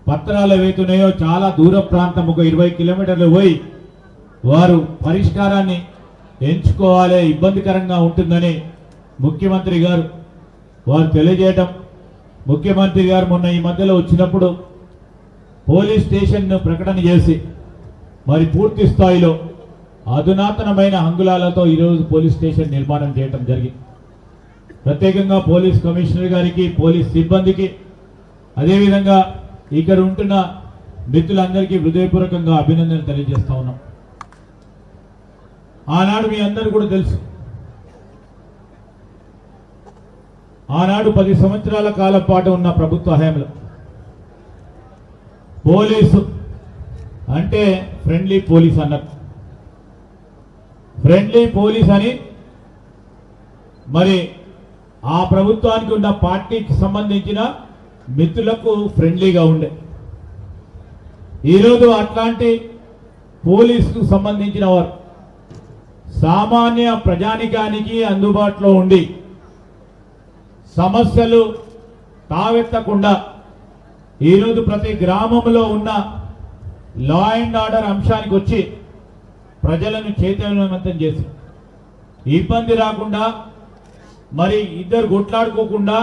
పత్రాలు ఏవైతున్నాయో చాలా దూర ప్రాంతం ఒక 20 కిలోమీటర్లు పోయి వారు పరిష్కారాన్ని ఎంచుకోవాలి, ఇబ్బందికరంగా ఉంటుందని ముఖ్యమంత్రి గారు వారు తెలియజేయటం, ముఖ్యమంత్రి గారు మొన్న ఈ మధ్యలో వచ్చినప్పుడు పోలీస్ స్టేషన్ను ప్రకటన చేసి మరి పూర్తి స్థాయిలో అధునాతనమైన హంగులాలతో ఈరోజు పోలీస్ స్టేషన్ నిర్మాణం చేయటం జరిగింది. ప్రత్యేకంగా పోలీస్ కమిషనర్ గారికి, పోలీస్ సిబ్బందికి, అదేవిధంగా ఇక్కడ ఉంటున్న మిత్రులందరికీ హృదయపూర్వకంగా అభినందనలు తెలియజేస్తా ఉన్నాం. ఆనాడు మీ అందరూ కూడా తెలుసు, ఆనాడు 10 సంవత్సరాల కాలం పాటు ఉన్న ప్రభుత్వ హయాంలో పోలీసు అంటే ఫ్రెండ్లీ పోలీస్ అన్నారు. ఫ్రెండ్లీ పోలీస్ అని మరి ఆ ప్రభుత్వానికి ఉన్న పార్టీకి సంబంధించిన మిత్రులకు ఫ్రెండ్లీగా ఉండే. ఈరోజు అట్లాంటి పోలీసుకు సంబంధించిన వారు సామాన్య ప్రజానికానికి అందుబాటులో ఉండి సమస్యలు తావెత్తకుండా ఈరోజు ప్రతి గ్రామంలో ఉన్న లా అండ్ ఆర్డర్ అంశానికి వచ్చి ప్రజలను చైతన్యవంతం చేసి ఇబ్బంది రాకుండా, మరి ఇద్దరు కొట్లాడుకోకుండా,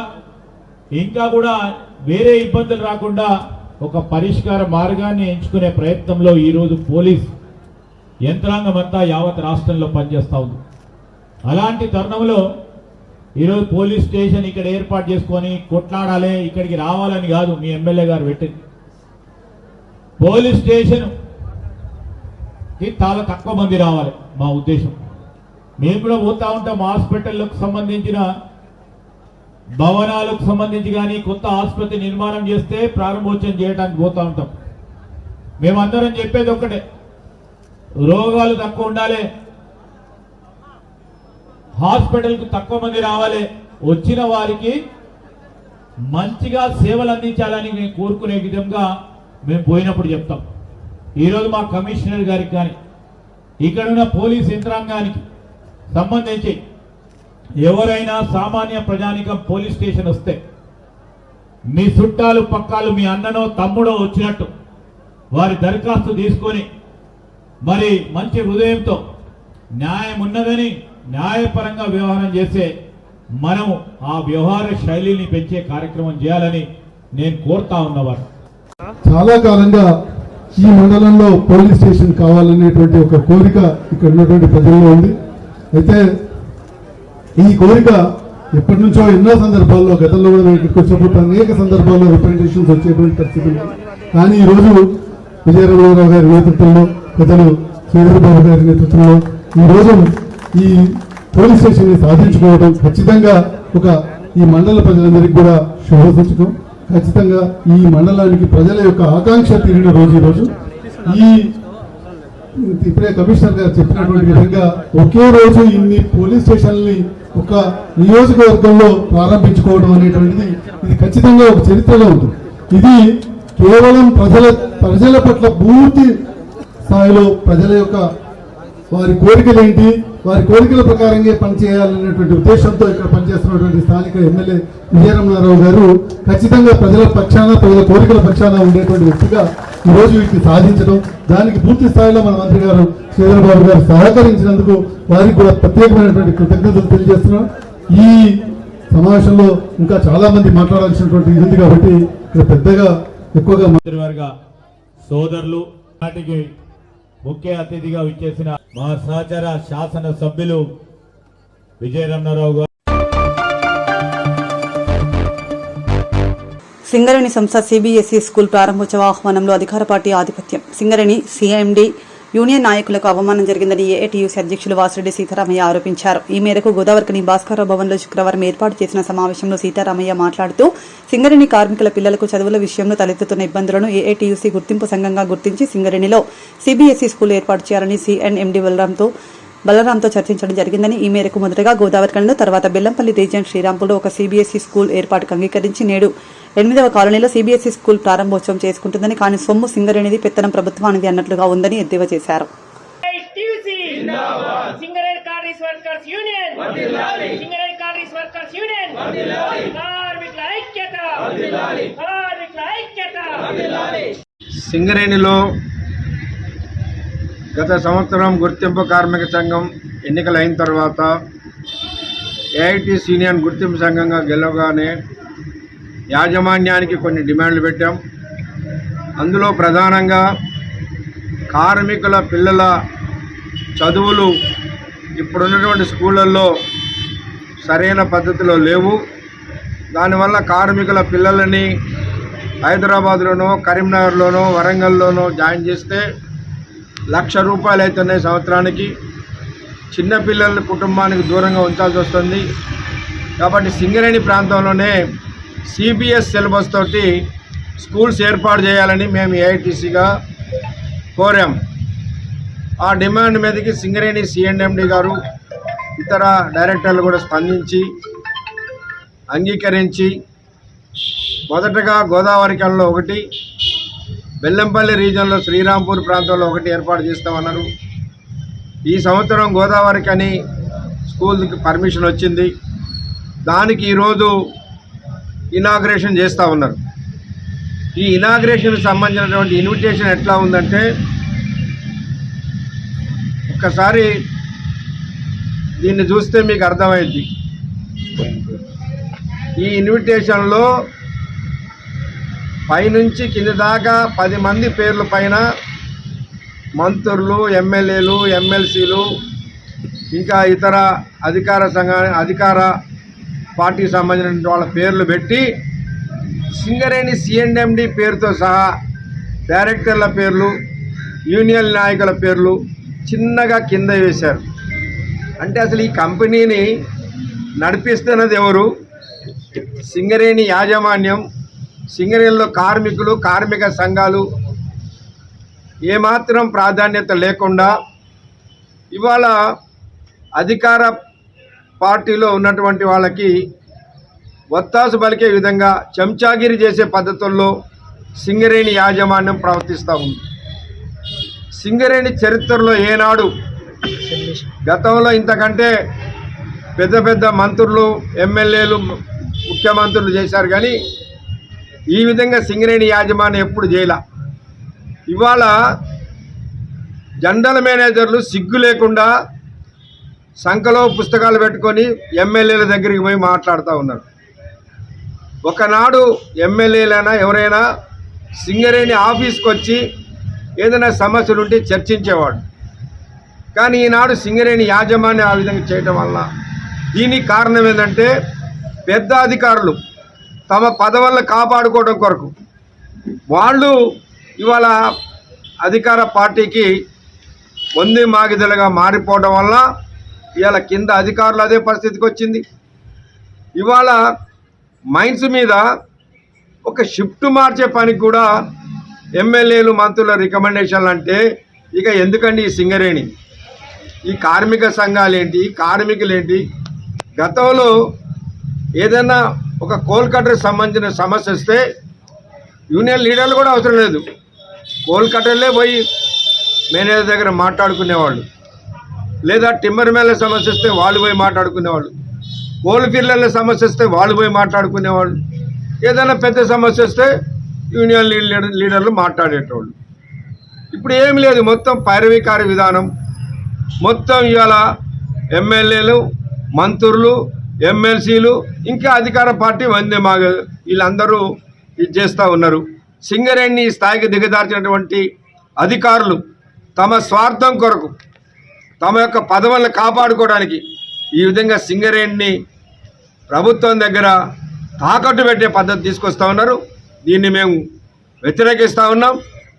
ఇంకా కూడా వేరే ఇబ్బందులు రాకుండా ఒక పరిష్కార మార్గాన్ని ఎంచుకునే ప్రయత్నంలో ఈరోజు పోలీస్ యంత్రాంగం అంతా యావత్ రాష్ట్రంలో పనిచేస్తూ ఉంది. అలాంటి తరుణంలో ఈరోజు పోలీస్ స్టేషన్ ఇక్కడ ఏర్పాటు చేసుకొని కొట్లాడాలి, ఇక్కడికి రావాలని కాదు మీ ఎమ్మెల్యే గారు పెట్టింది. పోలీస్ స్టేషన్ చాలా తక్కువ మంది రావాలి మా ఉద్దేశం. మేము కూడా పోతా ఉంటాం, హాస్పిటల్లకు సంబంధించిన భవనాలకు సంబంధించి కానీ కొత్త ఆసుపత్రి నిర్మాణం చేస్తే ప్రారంభోత్సవం చేయడానికి పోతా ఉంటాం. మేమందరం చెప్పేది ఒక్కటే, రోగాలు తక్కువ ఉండాలి, హాస్పిటల్కు తక్కువ మంది రావాలి, వచ్చిన వారికి మంచిగా సేవలు అందించాలని మేము కోరుకునే విధంగా మేము పోయినప్పుడు చెప్తాం. ఈరోజు మా కమిషనర్ గారికి కానీ ఇక్కడున్న పోలీస్ యంత్రాంగానికి సంబంధించి ఎవరైనా సామాన్య ప్రజానికం పోలీస్ స్టేషన్ వస్తే మీ చుట్టాలు పక్కాలు మీ అన్ననో తమ్ముడో వచ్చినట్టు వారి దరఖాస్తు తీసుకొని మరి మంచి హృదయంతో న్యాయం ఉన్నదని న్యాయపరంగా వ్యవహారం చేసే మనము ఆ వ్యవహార శైలిని పెంచే కార్యక్రమం చేయాలని నేను కోరుతా ఉన్నవారు. చాలా కాలంగా ఈ మండలంలో పోలీస్ స్టేషన్ కావాలనేటువంటి ఒక కోరిక ఇక్కడ ఉన్నటువంటి ప్రజల్లో ఉంది. అయితే ఈ కోరిక ఎప్పటి నుంచో ఎన్నో సందర్భాల్లో, గతంలో కూడా మేము ఇక్కడికి వచ్చినప్పుడు అనేక సందర్భాల్లో రిప్రజెంటేషన్స్ వచ్చేటువంటి పరిస్థితి ఉంది. కానీ ఈరోజు విజయరామరావు గారి నేతృత్వంలో, పెద్దలు శ్రీధరబాబు గారి నేతృత్వంలో ఈరోజు ఈ పోలీస్ స్టేషన్ సాధించుకోవడం ఖచ్చితంగా ఈ మండల ప్రజలందరికీ కూడా శుభసూచకం. ఖచ్చితంగా ఈ మండలానికి ప్రజల యొక్క ఆకాంక్ష తీరిన రోజు ఈరోజు. ఇప్పుడే కమిషనర్ గారు చెప్పినటువంటి విధంగా ఒకే రోజు ఇన్ని పోలీస్ స్టేషన్లని ఒక నియోజకవర్గంలో ప్రారంభించుకోవడం అనేటువంటిది ఇది ఖచ్చితంగా ఒక చరిత్రలో ఉంటుంది. ఇది కేవలం ప్రజల పట్ల పూర్తి స్థాయిలో ప్రజల యొక్క వారి కోరికలేంటి, వారి కోరికల ప్రకారంగా పనిచేయాలనేటువంటి ఉద్దేశంతో ఇక్కడ పనిచేస్తున్నటువంటి స్థానిక ఎమ్మెల్యే విజయరామరావు గారు ఖచ్చితంగా ప్రజల పక్షాన, ప్రజల కోరికల పక్షాన ఉండేటువంటి వ్యక్తిగా ఈరోజు వీటిని సాధించడం, దానికి పూర్తి స్థాయిలో మన మంత్రి గారు శ్రీధరబాబు గారు సహకరించినందుకు వారికి కూడా ప్రత్యేకమైనటువంటి కృతజ్ఞతలు తెలియజేస్తున్నాం. ఈ సమావేశంలో ఇంకా చాలా మంది మాట్లాడాల్సినటువంటి ఇది ఉంది కాబట్టి ఇక్కడ పెద్దగా ఎక్కువగా మంత్రివర్గ సోదరులు, నాటికి ముఖ్య అతిథిగా విచ్చేసిన మా సహచర శాసన సభ్యులు విజయరామరావు గారు, సింగరేణి సంస్థ సిబిఎస్ఈ స్కూల్ ప్రారంభోత్సవ ఆహ్వానంలో అధికార పార్టీ ఆధిపత్యం. సింగరేణి సిఎండి యూనియన్ నాయకులకు అవమానం జరిగిందని ఏఐటీయూసీ అధ్యక్షులు వాసిరెడ్డి సీతారామయ్య ఆరోపించారు. ఈ మేరకు గోదావరికని భాస్కరరావు భవన్లో శుక్రవారం ఏర్పాటు చేసిన సమావేశంలో సీతారామయ్య మాట్లాడుతూ సింగరేణి కార్మికుల పిల్లలకు చదువుల విషయంలో తలెత్తుతున్న ఇబ్బందులను ఏఐటీయూసీ గుర్తింపు సంఘంగా గుర్తించి సింగరేణిలో సిబిఎస్ఈ స్కూల్ ఏర్పాటు చేయాలని సిఎన్ఎండి బలరాంతో చర్చించడం జరిగిందని, ఈ మేరకు మొదటగా గోదావరికనిలో, తర్వాత బెల్లంపల్లి రీజియన్ శ్రీరాంపూర్లో ఒక సిబిఎస్ఈ స్కూల్ ఏర్పాటుకు అంగీకరించి నేడు 8వ కాలనీలో సిబిఎస్ఈ స్కూల్ ప్రారంభోత్సవం చేసుకుంటుందని, కానీ సొమ్ము సింగరేణిది, పెత్తనం ప్రభుత్వానిది అన్నట్లుగా ఉందని ఎద్దేవా చేశారు. సింగరేణిలో గత సంవత్సరం గుర్తింపు కార్మిక సంఘం ఎన్నికలైన తర్వాత ఏఐటీసీ యూనియన్ గుర్తింపు సంఘంగా గెలవగానే యాజమాన్యానికి కొన్ని డిమాండ్లు పెట్టాం. అందులో ప్రధానంగా కార్మికుల పిల్లల చదువులు ఇప్పుడున్నటువంటి స్కూళ్ళల్లో సరైన పద్ధతిలో లేవు. దానివల్ల కార్మికుల పిల్లలని హైదరాబాద్లోనో, కరీంనగర్లోనో, వరంగల్లోనో జాయిన్ చేస్తే ₹1,00,000 అవుతున్నాయి సంవత్సరానికి. చిన్నపిల్లల కుటుంబానికి దూరంగా ఉంచాల్సి వస్తుంది. కాబట్టి సింగరేణి ప్రాంతంలోనే సిబిఎస్ సిలబస్ తోటి స్కూల్స్ ఏర్పాటు చేయాలని మేము ఏఐటీసీగా కోరాం. ఆ డిమాండ్ మీదకి సింగరేణి సిఎండి గారు ఇతర డైరెక్టర్లు కూడా స్పందించి అంగీకరించి మొదటగా గోదావరిఖనిలో ఒకటి, బెల్లంపల్లి రీజియన్లో శ్రీరాంపూర్ ప్రాంతంలో ఒకటి ఏర్పాటు చేస్తామన్నారు. ఈ సంవత్సరం గోదావరిఖని స్కూల్కి పర్మిషన్ వచ్చింది. దానికి ఈరోజు ఇనాగ్రేషన్ చేస్తూ ఉన్నారు. ఈ ఇనాగ్రేషన్కి సంబంధించినటువంటి ఇన్విటేషన్ ఎట్లా ఉందంటే, ఒక్కసారి దీన్ని చూస్తే మీకు అర్థమైంది. ఈ ఇన్విటేషన్లో పైనుంచి కింది దాకా 10 మంది పేర్ల పైన మంత్రులు, ఎమ్మెల్యేలు, ఎమ్మెల్సీలు, ఇంకా ఇతర అధికార పార్టీకి సంబంధించిన వాళ్ళ పేర్లు పెట్టి సింగరేణి సిఎండి పేరుతో సహా డైరెక్టర్ల పేర్లు, యూనియన్ నాయకుల పేర్లు చిన్నగా కింద వేశారు. అంటే అసలు ఈ కంపెనీని నడిపిస్తున్నది ఎవరు? సింగరేణి యాజమాన్యం. సింగరేణిలో కార్మికులు, కార్మిక సంఘాలు ఏమాత్రం ప్రాధాన్యత లేకుండా ఇవాళ అధికార పార్టీలో ఉన్నటువంటి వాళ్ళకి ఒత్తాసు పలికే విధంగా చెంచాగిరి చేసే పద్ధతుల్లో సింగరేణి యాజమాన్యం ప్రవర్తిస్తూ ఉంది. సింగరేణి చరిత్రలో ఏనాడు గతంలో ఇంతకంటే పెద్ద పెద్ద మంత్రులు, ఎమ్మెల్యేలు, ముఖ్యమంత్రులు చేశారు, కానీ ఈ విధంగా సింగరేణి యాజమాన్యం ఎప్పుడు చేయాల. ఇవాళ జనరల్ మేనేజర్లు సిగ్గు లేకుండా సంఖలో పుస్తకాలు పెట్టుకొని ఎమ్మెల్యేల దగ్గరికి పోయి మాట్లాడుతూ ఉన్నారు. ఒకనాడు ఎమ్మెల్యేలైనా ఎవరైనా సింగరేణి ఆఫీస్కి వచ్చి ఏదైనా సమస్యలు ఉంటే చర్చించేవాడు. కానీ ఈనాడు సింగరేణి యాజమాన్యం ఆ విధంగా చేయటం వల్ల దీనికి కారణం ఏంటంటే, పెద్ద అధికారులు తమ పదవులను కాపాడుకోవడం కొరకు వాళ్ళు ఇవాళ అధికార పార్టీకి వంది మాగిదలుగా మారిపోవడం వల్ల ఇవాళ కింద అధికారులు అదే పరిస్థితికి వచ్చింది. ఇవాళ మైన్స్ మీద ఒక షిఫ్ట్ మార్చే పనికి కూడా ఎమ్మెల్యేలు, మంత్రుల రికమెండేషన్లు అంటే ఇక ఎందుకండి ఈ సింగరేణి? ఈ కార్మిక సంఘాలేంటి, కార్మికులేంటి? గతంలో ఏదైనా ఒక కోల్ కట్టర్కి సంబంధించిన సమస్య వస్తే యూనియన్ లీడర్లు కూడా అవసరం లేదు, కోల్ కట్టర్లే పోయి మేనేజర్ దగ్గర మాట్లాడుకునేవాళ్ళు. లేదా టిమ్మర్ మేళ సమస్య వస్తే వాళ్ళు పోయి మాట్లాడుకునేవాళ్ళు. కోల్ ఫీల్డ్ల సమస్య వస్తే వాళ్ళు పోయి మాట్లాడుకునేవాళ్ళు. ఏదైనా పెద్ద సమస్య వస్తే యూనియన్ లీడర్లు మాట్లాడేటోళ్ళు. ఇప్పుడు ఏమి లేదు, మొత్తం పైరవీకార విధానం. మొత్తం ఇవాళ ఎమ్మెల్యేలు, మంత్రులు, ఎమ్మెల్సీలు, ఇంకా అధికార పార్టీ వందే మాగ వీళ్ళందరూ ఇది చేస్తూ ఉన్నారు. సింగరేణి స్థాయికి దిగజార్చినటువంటి అధికారులు తమ స్వార్థం కొరకు, తమ యొక్క పదవులను కాపాడుకోవడానికి ఈ విధంగా సింగరేణిని ప్రభుత్వం దగ్గర తాకట్టు పెట్టే పద్ధతి తీసుకొస్తూ ఉన్నారు. దీన్ని మేము వ్యతిరేకిస్తూ ఉన్నాం.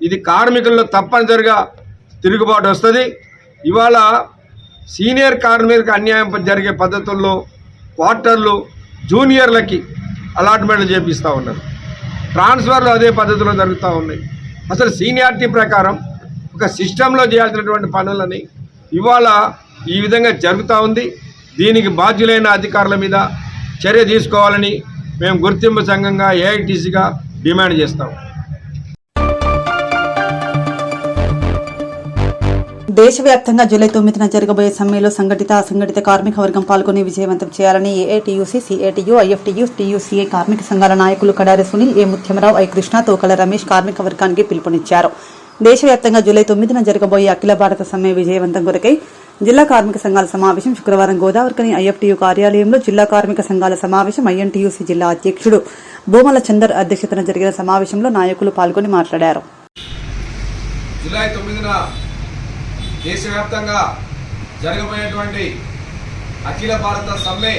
ఇది కార్మికుల్లో తప్పనిసరిగా తిరుగుబాటు వస్తుంది. ఇవాళ సీనియర్ కార్మికులకు అన్యాయం జరిగే పద్ధతుల్లో క్వార్టర్లు జూనియర్లకి అలాట్మెంట్లు చేపిస్తూ ఉన్నారు. ట్రాన్స్ఫర్లు అదే పద్ధతిలో జరుగుతూ ఉన్నాయి. అసలు సీనియారిటీ ప్రకారం ఒక సిస్టంలో చేయాల్సినటువంటి పనులని ఇవాళ ఈ విధంగా జరుగుతూ ఉంది. దీనికి బాధ్యులైన అధికారుల మీద చర్య తీసుకోవాలని మేము గుర్తింపు సంఘంగా ఏఐటీసీగా డిమాండ్ చేస్తాం. దేశవ్యాప్తంగా జూలై 9న జరగబోయే సమ్మెలో సంఘటిత, అసంఘటిత కార్మిక వర్గం పాల్గొని విజయవంతం చేయాలని ఏఐటీయూసీ, సిఐటియు, ఐఎఫ్టియు, టీయూసీఏ కార్మిక సంఘాల నాయకులు కడారి సునీల్, ఏ ముత్యమరావు, ఐ కృష్ణ, తోకల రమేష్ కార్మిక వర్గానికి పిలుపునిచ్చారు. దేశవ్యాప్తంగా జూలై 9న జరగబోయే అఖిల భారత సమ్మె విజయవంతం కొరకై జిల్లా కార్మిక సంఘాల సమావేశం శుక్రవారం గోదావరిఖని ఐఎఫ్టియు కార్యాలయంలో జిల్లా కార్మిక సంఘాల సమావేశం ఐఎన్టీయూసీ జిల్లా అధ్యక్షుడు భూమల చందర్ అధ్యక్షతన జరిగిన సమావేశంలో నాయకులు పాల్గొని మాట్లాడారు. జూలై 9న దేశవ్యాప్తంగా జరగబోయేటువంటి అఖిల భారత సమ్మె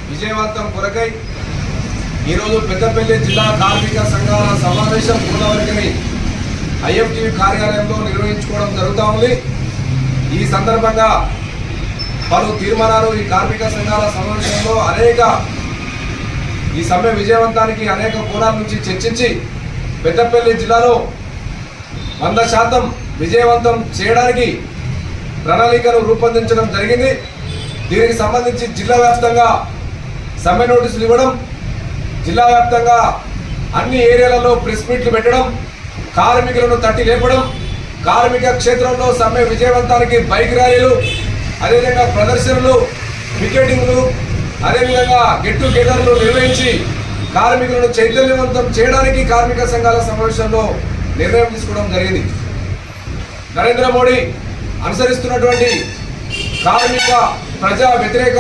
విజయవంతం కొరకై ఈరోజు పెద్దపల్లి జిల్లా కార్మిక సంఘాల సమావేశం గోదావరిని ఐఎఫ్టీవీ కార్యాలయంలో నిర్వహించుకోవడం జరుగుతూ ఉంది. ఈ సందర్భంగా పలు తీర్మానాలు ఈ కార్మిక సంఘాల సమావేశంలో ఈ సమ్మె విజయవంతానికి అనేక కోణాల నుంచి చర్చించి పెద్దపల్లి జిల్లాలో 100% విజయవంతం చేయడానికి ప్రణాళికను రూపొందించడం జరిగింది. దీనికి సంబంధించి జిల్లా వ్యాప్తంగా సమ్మె నోటీసులు ఇవ్వడం, జిల్లా వ్యాప్తంగా అన్ని ఏరియాలలో ప్రెస్ మీట్లు పెట్టడం, కార్మికులను తట్టి లేపడం, కార్మిక క్షేత్రంలో సమ్మె విజయవంతానికి బైక్ ర్యాలీలు, అదేవిధంగా ప్రదర్శనలు, పికెటింగ్లు, అదేవిధంగా గెట్ టుగెదర్లు నిర్వహించి కార్మికులను చైతన్యవంతం చేయడానికి కార్మిక సంఘాల సమావేశంలో నిర్ణయం తీసుకోవడం జరిగింది. నరేంద్ర మోడీ అనుసరిస్తున్నటువంటి కార్మిక ప్రజా వ్యతిరేక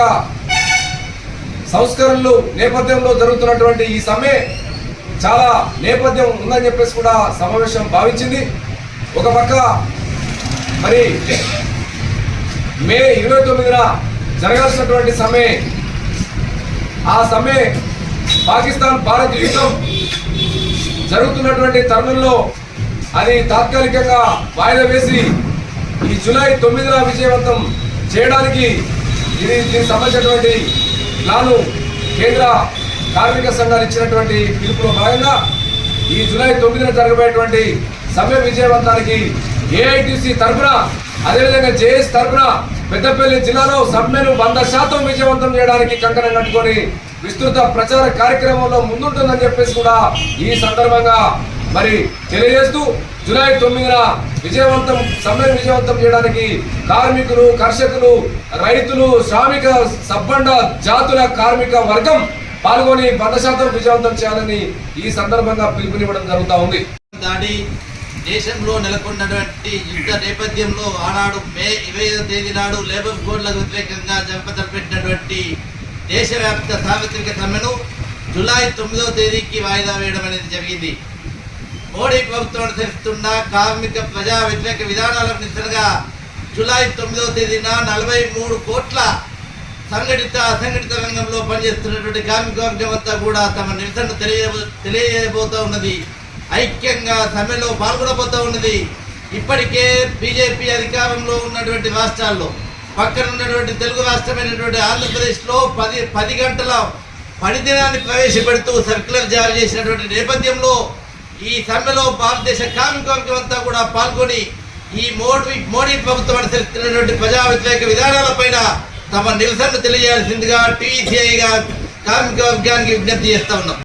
సంస్కరణలు నేపథ్యంలో జరుగుతున్నటువంటి ఈ సమ్మె చాలా నేపథ్యం ఉందని చెప్పేసి కూడా సమావేశం భావించింది. ఒక పక్క మరి మే 29న జరగాల్సినటువంటి సమ్మె, ఆ సమ్మె పాకిస్తాన్ భారత్ యుద్ధం జరుగుతున్నటువంటి తరుణంలో అది తాత్కాలికంగా వాయిదా వేసి ఈ జూలై 9న విజయవంతం చేయడానికి దీనికి సంబంధించినటువంటి ప్లాను కేంద్ర కార్మిక సంఘాలు ఇచ్చినటువంటి పిలుపులో భాగంగా ఈ జూలై 9న జరగబోయేటువంటి సమ్మె విజయవంతానికి ఏఐటీసీ తరఫున, అదేవిధంగా జేఎస్ తరఫున పెద్దపల్లి జిల్లాలో సమ్మెను 100% విజయవంతం చేయడానికి కంకణం కట్టుకొని విస్తృత ప్రచార కార్యక్రమంలో ముందుంటుందని చెప్పేసి కూడా ఈ సందర్భంగా మరి తెలియజేస్తూ జూలై 9న సమ్మెను విజయవంతం చేయడానికి కార్మికులు, కర్షకులు, రైతులు, శ్రామిక సబ్బండ జాతుల కార్మిక వర్గం పాల్గొని 100% విజయవంతం చేయాలని ఈ సందర్భంగా పిలుపునివ్వడం జరుగుతూ ఉంది. దాడి దేశంలో నెలకొన్నటువంటి యుద్ధ నేపథ్యంలో ఆనాడు మే 25వ తేదీ నాడు లేబర్ కోడ్లకు వ్యతిరేకంగా జరపతలపెట్టినటువంటి దేశవ్యాప్త సార్వత్రిక సమ్మెను జూలై 9వ తేదీకి వాయిదా వేయడం అనేది జరిగింది. మోడీ ప్రభుత్వం అనుసరిస్తున్న కార్మిక ప్రజా వ్యతిరేక విధానాలకు నిరసనగా జూలై 9వ తేదీన 43 కోట్ల సంఘటిత అసంఘటిత రంగంలో పనిచేస్తున్నటువంటి కార్మిక వర్గం అంతా కూడా తమ నిరసనను తెలియజేయబోతూ ఉన్నది. ఐక్యంగా సమ్మెలో పాల్గొనబోతూ ఉన్నది. ఇప్పటికే బీజేపీ అధికారంలో ఉన్నటువంటి రాష్ట్రాల్లో, పక్కన ఉన్నటువంటి తెలుగు రాష్ట్రమైనటువంటి ఆంధ్రప్రదేశ్లో 10 గంటల పనిదినాన్ని ప్రవేశపెడుతూ సర్క్యులర్ జారీ చేసినటువంటి నేపథ్యంలో ఈ సమ్మెలో భారతదేశ కార్మిక వర్గం అంతా కూడా పాల్గొని ఈ మోడీ ప్రభుత్వం అనుసరిస్తున్నటువంటి ప్రజా వ్యతిరేక విధానాలపైన తమ నిరసనను తెలియజేయాల్సిందిగా టీసీఐగా కార్మిక వర్గానికి విజ్ఞప్తి చేస్తా ఉన్నాం.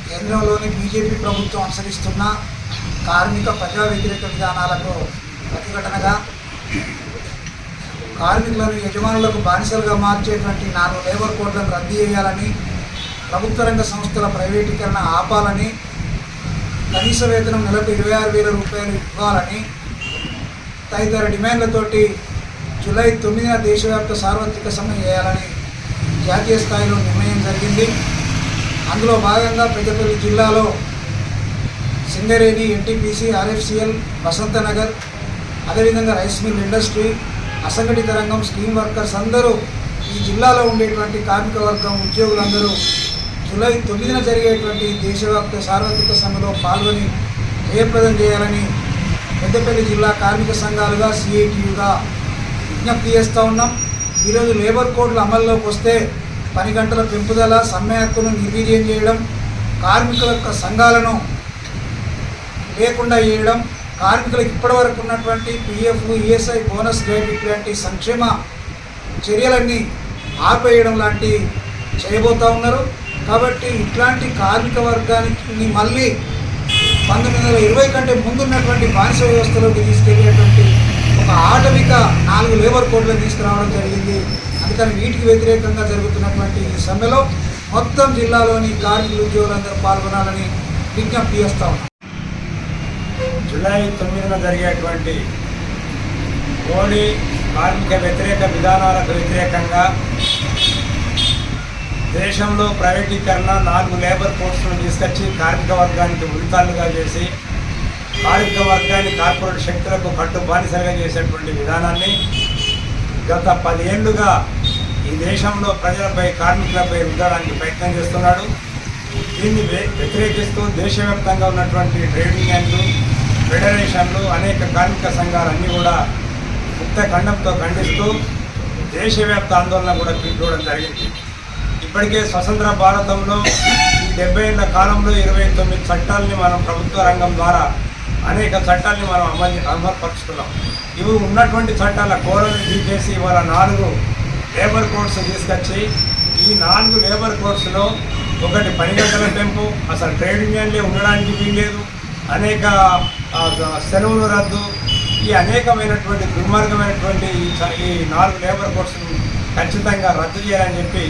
కేంద్రంలోని బీజేపీ ప్రభుత్వం అనుసరిస్తున్న కార్మిక ప్రజా వ్యతిరేక విధానాలకు ప్రతిఘటనగా కార్మికులను యజమానులకు బానిసలుగా మార్చేటువంటి 4 లేబర్ కోడ్లను రద్దు చేయాలని, ప్రభుత్వ రంగ సంస్థల ప్రైవేటీకరణ ఆపాలని, కనీస వేతనం నెలకు 26,000 రూపాయలు ఇవ్వాలని తదితర డిమాండ్లతోటి జూలై 9న దేశవ్యాప్త సార్వత్రిక సమ్మె చేయాలని జాతీయ స్థాయిలో నిర్ణయం జరిగింది. అందులో భాగంగా పెద్దపల్లి జిల్లాలో సింగరేణి, ఎన్టీపీసీ, ఆర్ఎఫ్సిఎల్, వసంతనగర్, అదేవిధంగా రైస్ మిల్ ఇండస్ట్రీ, అసంఘటిత రంగం, స్కీమ్ వర్కర్స్ అందరూ ఈ జిల్లాలో ఉండేటువంటి కార్మిక వర్గం ఉద్యోగులందరూ జూలై 9న జరిగేటువంటి దేశవ్యాప్త సార్వత్రిక సమ్మెలో పాల్గొని జయప్రదం చేయాలని పెద్దపల్లి జిల్లా కార్మిక సంఘాలుగా సిఐటియుగా విజ్ఞప్తి చేస్తూ ఉన్నాం. ఈరోజు లేబర్ కోడ్లు అమల్లోకి వస్తే 10 గంటల పెంపుదల, సమ్మె హక్కును నిర్వీర్యం చేయడం, కార్మికుల యొక్క సంఘాలను లేకుండా చేయడం, కార్మికులకు ఇప్పటివరకు ఉన్నటువంటి పిఎఫ్, ఈఎస్ఐ, బోనస్, గ్రేడ్యుయేట్ లాంటి సంక్షేమ చర్యలన్నీ ఆపేయడం లాంటి చేయబోతూ ఉన్నారు. కాబట్టి ఇట్లాంటి కార్మిక వర్గానికి మళ్ళీ 1920 కంటే ముందున్నటువంటి బానిస వ్యవస్థలోకి తీసుకెళ్లేటువంటి ఒక ఆటవిక 4 లేబర్ కోడ్లను తీసుకురావడం జరిగింది. అందుకని వీటికి వ్యతిరేకంగా జరుగుతున్నటువంటి ఈ సమ్మెలో మొత్తం జిల్లాలోని కార్మికులు, ఉద్యోగులందరూ పాల్గొనాలని విజ్ఞప్తి చేస్తా ఉన్నాం. జూలై 9న జరిగేటువంటి మోడీ కార్మిక వ్యతిరేక విధానాలకు వ్యతిరేకంగా దేశంలో ప్రైవేటీకరణ 4 లేబర్ కోడ్స్ను తీసుకొచ్చి కార్మిక వర్గానికి ఉరితాళ్లుగా చేసి కార్మిక వర్గాన్ని కార్పొరేట్ శక్తులకు కట్టు బానిసలుగా చేసేటువంటి విధానాన్ని గత 10 ఏళ్లుగా ఈ దేశంలో ప్రజలపై కార్మికులపై రుద్దడానికి ప్రయత్నం చేస్తున్నాడు. దీన్ని వ్యతిరేకిస్తూ దేశవ్యాప్తంగా ఉన్నటువంటి ట్రేడ్ యూనియన్లు, ఫెడరేషన్లు, అనేక కార్మిక సంఘాలన్నీ కూడా ముక్త ఖండంతో ఖండిస్తూ దేశవ్యాప్త ఆందోళన కూడా పిలుపుకోవడం జరిగింది. ఇప్పటికే స్వతంత్ర భారతంలో ఈ 70 ఏళ్ల కాలంలో 29 చట్టాలని మనం ప్రభుత్వ రంగం ద్వారా అనేక చట్టాలని మనం అమలుపరుచుకున్నాం. ఇవి ఉన్నటువంటి చట్టాల కోరలు తీసేసి ఇవాళ 4 లేబర్ కోడ్స్ తీసుకొచ్చి ఈ 4 లేబర్ కోడ్స్లో ఒకటి పని గంటల పెంపు, అసలు ట్రేడ్ యూనియన్లే ఉండడానికి వీల్లేదు, అనేక సెలవులు రద్దు, ఈ అనేకమైనటువంటి దుర్మార్గమైనటువంటి ఈ 4 లేబర్ కోడ్స్ను ఖచ్చితంగా రద్దు చేయాలని చెప్పి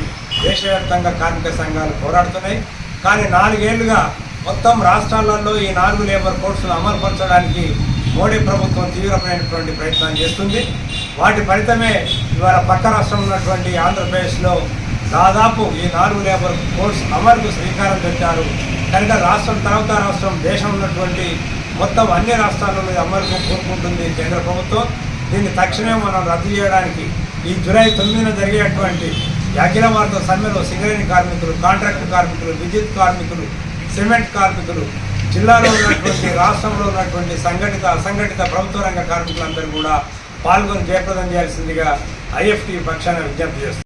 దేశవ్యాప్తంగా కార్మిక సంఘాలు పోరాడుతున్నాయి. కానీ 4 ఏళ్లుగా మొత్తం రాష్ట్రాలలో ఈ 4 లేబర్ కోడ్స్ను అమలుపరచడానికి మోడీ ప్రభుత్వం తీవ్రమైనటువంటి ప్రయత్నం చేస్తుంది. వాటి ఫలితమే ఇవాళ పక్క రాష్ట్రం ఉన్నటువంటి ఆంధ్రప్రదేశ్లో దాదాపు ఈ 4 లేబర్ కోడ్స్ అమలుకు శ్రీకారం చుట్టారు. కనుక రాష్ట్రం తర్వాత రాష్ట్రం దేశం ఉన్నటువంటి మొత్తం అన్ని రాష్ట్రాల్లో అమలుకు కోరుకుంటుంది కేంద్ర ప్రభుత్వం. దీన్ని తక్షణమే మనం రద్దు చేయడానికి ఈ జూలై 9న జరిగేటువంటి అఖిల భారత సమ్మెలో సింగరేణి కార్మికులు, కాంట్రాక్ట్ కార్మికులు, విద్యుత్ కార్మికులు, సిమెంట్ కార్మికులు, జిల్లాలో ఉన్నటువంటి రాష్ట్రంలో ఉన్నటువంటి సంఘటిత అసంఘటిత ప్రభుత్వ రంగ కార్మికులందరూ కూడా పాల్గొని జయప్రదం చేయాల్సిందిగా ఐఎఫ్టీ పక్షాన విజ్ఞప్తి చేస్తుంది.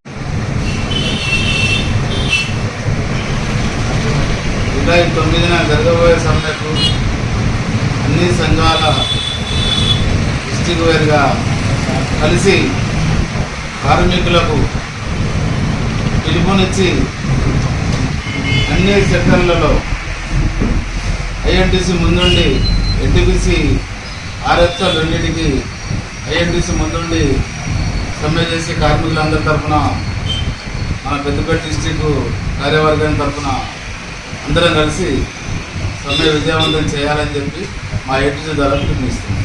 జూలై 9న జరగబోయే సమ్మెకు అన్ని సంఘాల డిస్ట్రిక్ట్ వైర్గా కలిసి కార్మికులకు పిలుపునిచ్చి అన్ని సెక్టర్లలో ఐఎన్టీసీ ముందుండి ఎన్టీపీసీ ఆర్ఎఫ్ఎల్ రెండింటికి ఐఎన్టీసీ ముందుండి సమ్మె చేసి కార్మికులందరి తరఫున మన పెద్దపేట డిస్టిక్ కార్యవర్గం తరఫున అందరం కలిసి సమ్మె విజయవంతం చేయాలని చెప్పి మా ఏటీసీ ద్వారా పిలుపునిస్తున్నాం.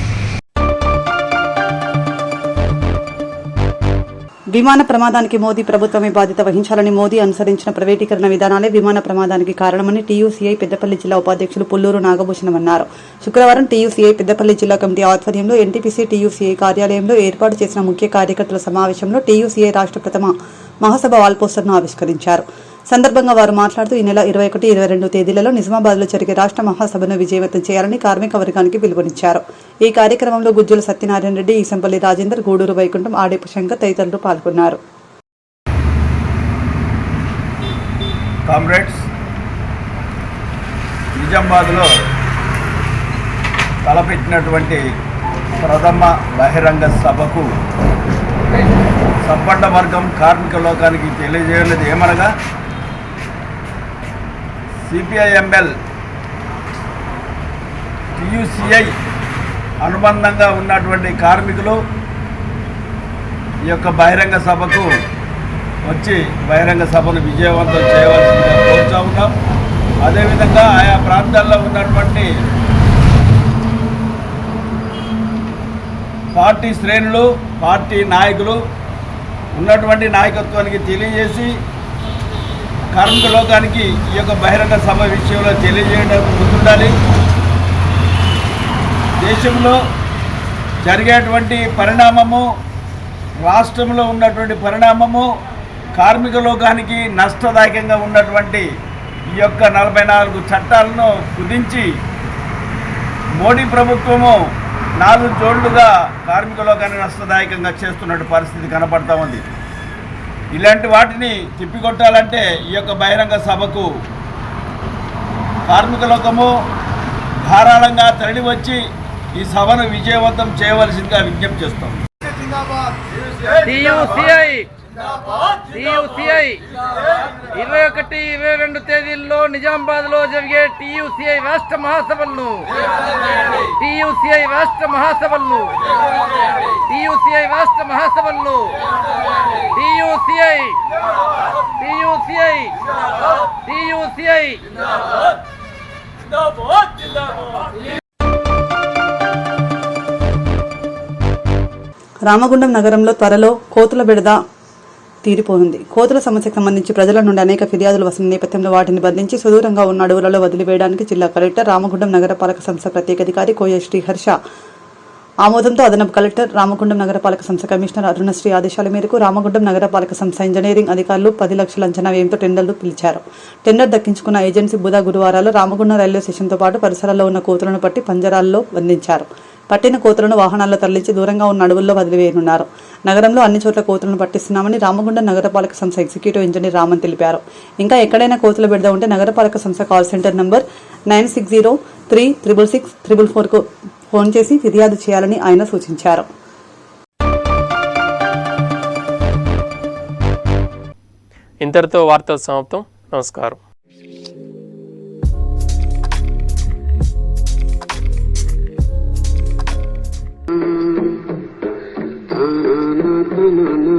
విమాన ప్రమాదానికి మోదీ ప్రభుత్వమే బాధ్యత వహించాలని, మోదీ అనుసరించిన ప్రైవేటీకరణ విధానాలే విమాన ప్రమాదానికి కారణమని టీయూసీఐ పెద్దపల్లి జిల్లా ఉపాధ్యక్షులు పుల్లూరు నాగభూషణం అన్నారు. శుక్రవారం టీయూసీఐ పెద్దపల్లి జిల్లా కమిటీ ఆధ్వర్యంలో ఎన్టీపీసీ టీయూసీఐ కార్యాలయంలో ఏర్పాటు చేసిన ముఖ్య కార్యకర్తల సమావేశంలో టీయూసీఐ రాష్ట్ర ప్రథమ మహాసభ వాల్ పోస్టర్ను ఆవిష్కరించారు. సందర్భంగా వారు మాట్లాడుతూ ఈ నెల 21, 22 తేదీలలో నిజామాబాద్లో జరిగే రాష్ట్ర మహాసభను విజయవంతం చేయాలని కార్మిక వర్గానికి పిలుపునిచ్చారు. ఈ కార్యక్రమంలో గుజ్జుల సత్యనారాయణ రెడ్డి, ఈసంపల్లి రాజేందర్, గూడూరు వైకుంఠం, ఆడేపు శంకర్ తదితరులు పాల్గొన్నారు. కామ్రేడ్స్, నిజామాబాద్లో తలపెట్టినటువంటి ప్రథమ బహిరంగ సభకు సంపన్న వర్గం కార్మిక లోకానికి తెలియజేయలేదు ఏమనగా సిపిఐఎంఎల్ టీయూసీఐ అనుబంధంగా ఉన్నటువంటి కార్మికులు ఈ యొక్క బహిరంగ సభకు వచ్చి బహిరంగ సభను విజయవంతం చేయవలసిందిగా కోరుతూ ఉన్నాం. అదేవిధంగా ఆయా ప్రాంతాల్లో ఉన్నటువంటి పార్టీ శ్రేణులు, పార్టీ నాయకులు ఉన్నటువంటి నాయకత్వానికి తెలియజేసి కార్మిక లోకానికి ఈ యొక్క బహిరంగ సభ విషయంలో తెలియజేయడానికి ముందుండాలి. దేశంలో జరిగేటువంటి పరిణామము, రాష్ట్రంలో ఉన్నటువంటి పరిణామము కార్మిక లోకానికి నష్టదాయకంగా ఉన్నటువంటి ఈ యొక్క 44 చట్టాలను కుదించి మోడీ ప్రభుత్వము 4 జోళ్లుగా కార్మిక లోకాన్ని నష్టదాయకంగా చేస్తున్నట్టు పరిస్థితి కనపడతా ఉంది. ఇలాంటి వాటిని తిప్పికొట్టాలంటే ఈ యొక్క బహిరంగ సభకు కార్మిక లోకము ధారాళంగా తరలి వచ్చి ఈ సభను విజయవంతం చేయవలసిందిగా విజ్ఞప్తి చేస్తాం. టీయూసీఐ 21, 22 తేదీల్లో నిజామాబాద్లో జరిగే టీయూసీఐ రాష్ట్ర మహాసభలను టీయూసీఐ రాష్ట్ర మహాసభలను టీయూసీఐ రాష్ట్ర మహాసభలను టీయూసీఐ టీయూసీఐ టీయూసీఐ రామగుండం నగరంలో త్వరలో కోతుల బెడద తీరిపోనుంది. కోతుల సమస్యకు సంబంధించి ప్రజల నుండి అనేక ఫిర్యాదులు వస్తున్న నేపథ్యంలో వాటిని బంధించి సుదూరంగా ఉన్న అడవులలో వదిలివేయడానికి జిల్లా కలెక్టర్, రామగుండం నగరపాలక సంస్థ ప్రత్యేక అధికారి కోయ శ్రీహర్ష ఆమోదంతో అదనపు కలెక్టర్, రామగుండం నగరపాలక సంస్థ కమిషనర్ అరుణశ్రీ ఆదేశాల మేరకు రామగుండం నగరపాలక సంస్థ ఇంజనీరింగ్ అధికారులు 10 లక్షల అంచనా వ్యయంతో టెండర్లు పిలిచారు. టెండర్ దక్కించుకున్న ఏజెన్సీ గురువారాలు రామగుండం రైల్వే స్టేషన్తో పాటు పరిసరాల్లో ఉన్న కోతులను పట్టి పంజరాల్లో బంధించారు. పట్టిన కోతులను వాహనాల్లో తరలించి దూరంగా ఉన్న అడవుల్లో వదిలివేయనున్నారు. నగరంలో అన్ని చోట్ల కోతులను పట్టిస్తున్నామని రామగుండం నగరపాలక సంస్థ ఎగ్జిక్యూటివ్ ఇంజనీర్ రామన్ తెలిపారు. ఇంకా ఎక్కడైనా కోతుల బెడద ఉంటే నగరపాలక సంస్థ కాల్ సెంటర్ నంబర్ 9603666444కు ఫోన్ చేసి ఫిర్యాదు చేయాలని ఆయన సూచించారు. ఇంతటితో వార్తలు సమాప్తం. నమస్కారం. na na na